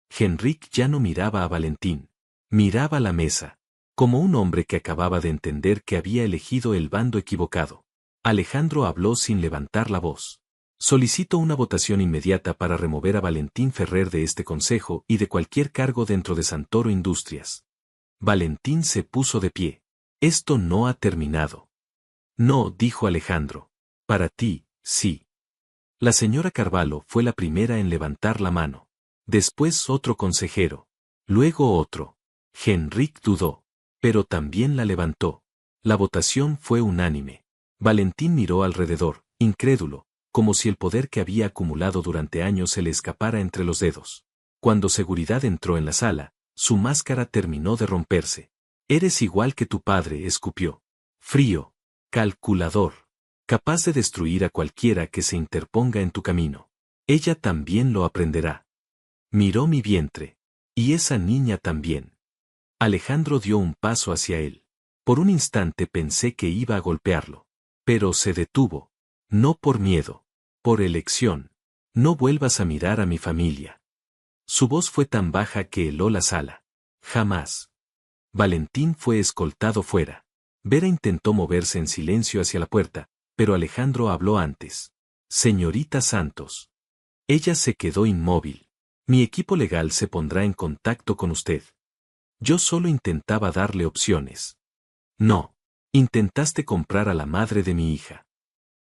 Henrik ya no miraba a Valentín. Miraba la mesa. Como un hombre que acababa de entender que había elegido el bando equivocado. Alejandro habló sin levantar la voz. Solicito una votación inmediata para remover a Valentín Ferrer de este consejo y de cualquier cargo dentro de Santoro Industrias. Valentín se puso de pie. Esto no ha terminado. No, dijo Alejandro. Para ti, sí. La señora Carvalho fue la primera en levantar la mano. Después otro consejero. Luego otro. Henrik dudó, pero también la levantó. La votación fue unánime. Valentín miró alrededor, incrédulo, como si el poder que había acumulado durante años se le escapara entre los dedos. Cuando seguridad entró en la sala, su máscara terminó de romperse. Eres igual que tu padre, escupió. Frío, calculador, capaz de destruir a cualquiera que se interponga en tu camino. Ella también lo aprenderá. Miró mi vientre. Y esa niña también. Alejandro dio un paso hacia él. Por un instante pensé que iba a golpearlo. Pero se detuvo. No por miedo. Por elección. No vuelvas a mirar a mi familia. Su voz fue tan baja que heló la sala. Jamás. Valentín fue escoltado fuera. Vera intentó moverse en silencio hacia la puerta, pero Alejandro habló antes. Señorita Santos. Ella se quedó inmóvil. Mi equipo legal se pondrá en contacto con usted. Yo solo intentaba darle opciones. No. Intentaste comprar a la madre de mi hija.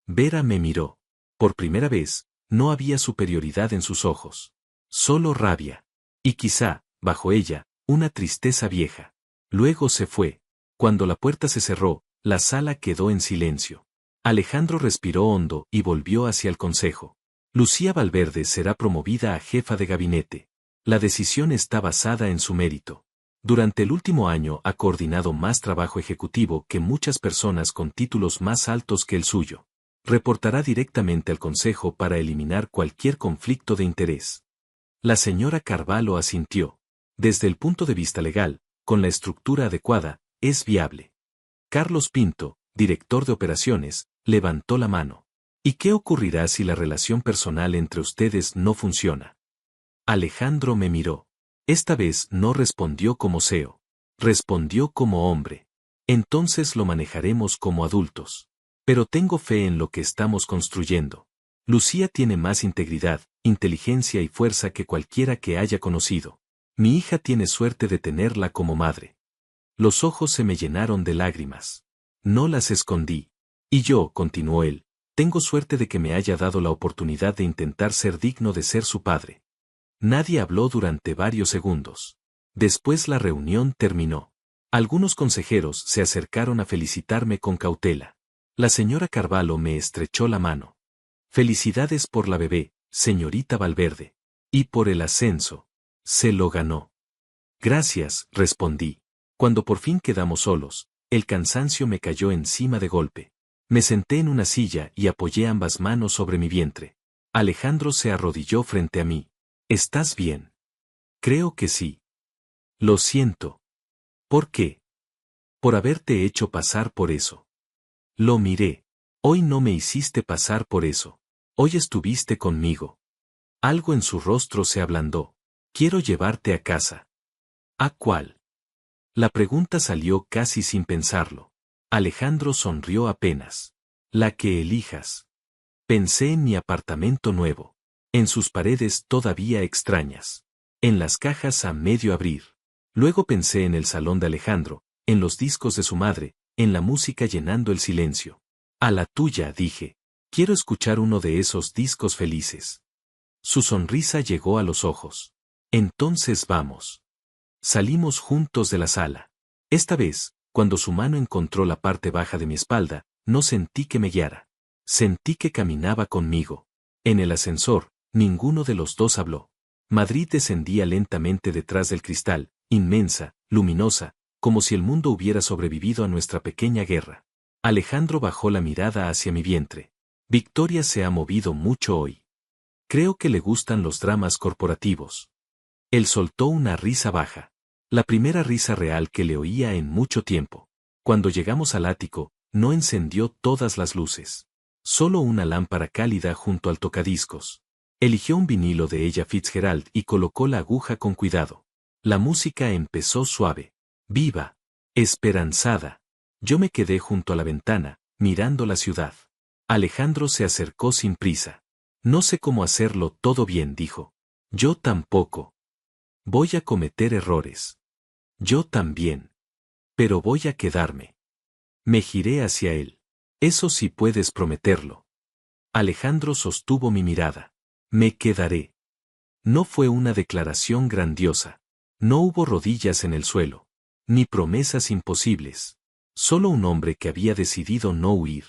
Vera me miró. Por primera vez, no había superioridad en sus ojos. Solo rabia. Y quizá, bajo ella, una tristeza vieja. Luego se fue. Cuando la puerta se cerró, la sala quedó en silencio. Alejandro respiró hondo y volvió hacia el consejo. Lucía Valverde será promovida a jefa de gabinete. La decisión está basada en su mérito. Durante el último año ha coordinado más trabajo ejecutivo que muchas personas con títulos más altos que el suyo. Reportará directamente al Consejo para eliminar cualquier conflicto de interés. La señora Carvalho asintió. Desde el punto de vista legal, con la estructura adecuada, es viable. Carlos Pinto, director de operaciones, levantó la mano. ¿Y qué ocurrirá si la relación personal entre ustedes no funciona? Alejandro me miró. Esta vez no respondió como CEO. Respondió como hombre. Entonces lo manejaremos como adultos. Pero tengo fe en lo que estamos construyendo. Lucía tiene más integridad, inteligencia y fuerza que cualquiera que haya conocido. Mi hija tiene suerte de tenerla como madre. Los ojos se me llenaron de lágrimas. No las escondí. Y yo, continuó él, tengo suerte de que me haya dado la oportunidad de intentar ser digno de ser su padre. Nadie habló durante varios segundos. Después la reunión terminó. Algunos consejeros se acercaron a felicitarme con cautela. La señora Carvalho me estrechó la mano. Felicidades por la bebé, señorita Valverde. Y por el ascenso. Se lo ganó. Gracias, respondí. Cuando por fin quedamos solos, el cansancio me cayó encima de golpe. Me senté en una silla y apoyé ambas manos sobre mi vientre. Alejandro se arrodilló frente a mí. ¿Estás bien? Creo que sí. Lo siento. ¿Por qué? Por haberte hecho pasar por eso. Lo miré. Hoy no me hiciste pasar por eso. Hoy estuviste conmigo. Algo en su rostro se ablandó. Quiero llevarte a casa. ¿A cuál? La pregunta salió casi sin pensarlo. Alejandro sonrió apenas. La que elijas. Pensé en mi apartamento nuevo. En sus paredes todavía extrañas. En las cajas a medio abrir. Luego pensé en el salón de Alejandro, en los discos de su madre, en la música llenando el silencio. A la tuya, dije. Quiero escuchar uno de esos discos felices. Su sonrisa llegó a los ojos. Entonces vamos. Salimos juntos de la sala. Esta vez, cuando su mano encontró la parte baja de mi espalda, no sentí que me guiara. Sentí que caminaba conmigo. En el ascensor, ninguno de los dos habló. Madrid descendía lentamente detrás del cristal, inmensa, luminosa, como si el mundo hubiera sobrevivido a nuestra pequeña guerra. Alejandro bajó la mirada hacia mi vientre. Victoria se ha movido mucho hoy. Creo que le gustan los dramas corporativos. Él soltó una risa baja. La primera risa real que le oía en mucho tiempo. Cuando llegamos al ático, no encendió todas las luces. Solo una lámpara cálida junto al tocadiscos. Eligió un vinilo de Ella Fitzgerald y colocó la aguja con cuidado. La música empezó suave. Viva. Esperanzada. Yo me quedé junto a la ventana, mirando la ciudad. Alejandro se acercó sin prisa. No sé cómo hacerlo todo bien, dijo. Yo tampoco. Voy a cometer errores. Yo también. Pero voy a quedarme. Me giré hacia él. Eso sí puedes prometerlo. Alejandro sostuvo mi mirada. Me quedaré. No fue una declaración grandiosa. No hubo rodillas en el suelo, ni promesas imposibles. Solo un hombre que había decidido no huir.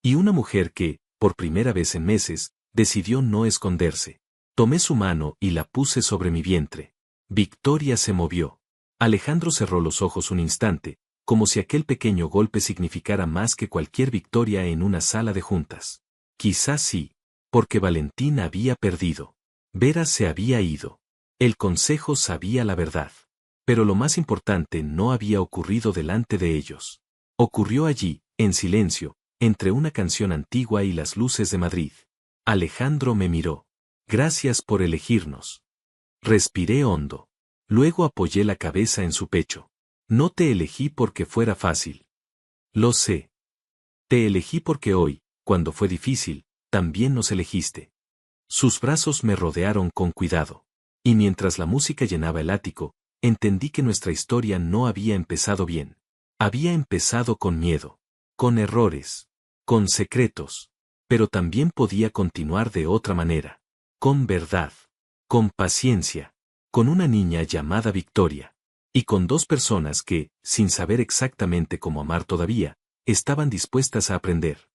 Y una mujer que, por primera vez en meses, decidió no esconderse. Tomé su mano y la puse sobre mi vientre. Victoria se movió. Alejandro cerró los ojos un instante, como si aquel pequeño golpe significara más que cualquier victoria en una sala de juntas. Quizás sí, porque Valentín había perdido. Vera se había ido. El consejo sabía la verdad. Pero lo más importante no había ocurrido delante de ellos. Ocurrió allí, en silencio, entre una canción antigua y las luces de Madrid. Alejandro me miró. Gracias por elegirnos. Respiré hondo. Luego apoyé la cabeza en su pecho. No te elegí porque fuera fácil. Lo sé. Te elegí porque hoy, cuando fue difícil, también nos elegiste. Sus brazos me rodearon con cuidado. Y mientras la música llenaba el ático, entendí que nuestra historia no había empezado bien. Había empezado con miedo, con errores, con secretos, pero también podía continuar de otra manera, con verdad, con paciencia, con una niña llamada Victoria, y con dos personas que, sin saber exactamente cómo amar todavía, estaban dispuestas a aprender.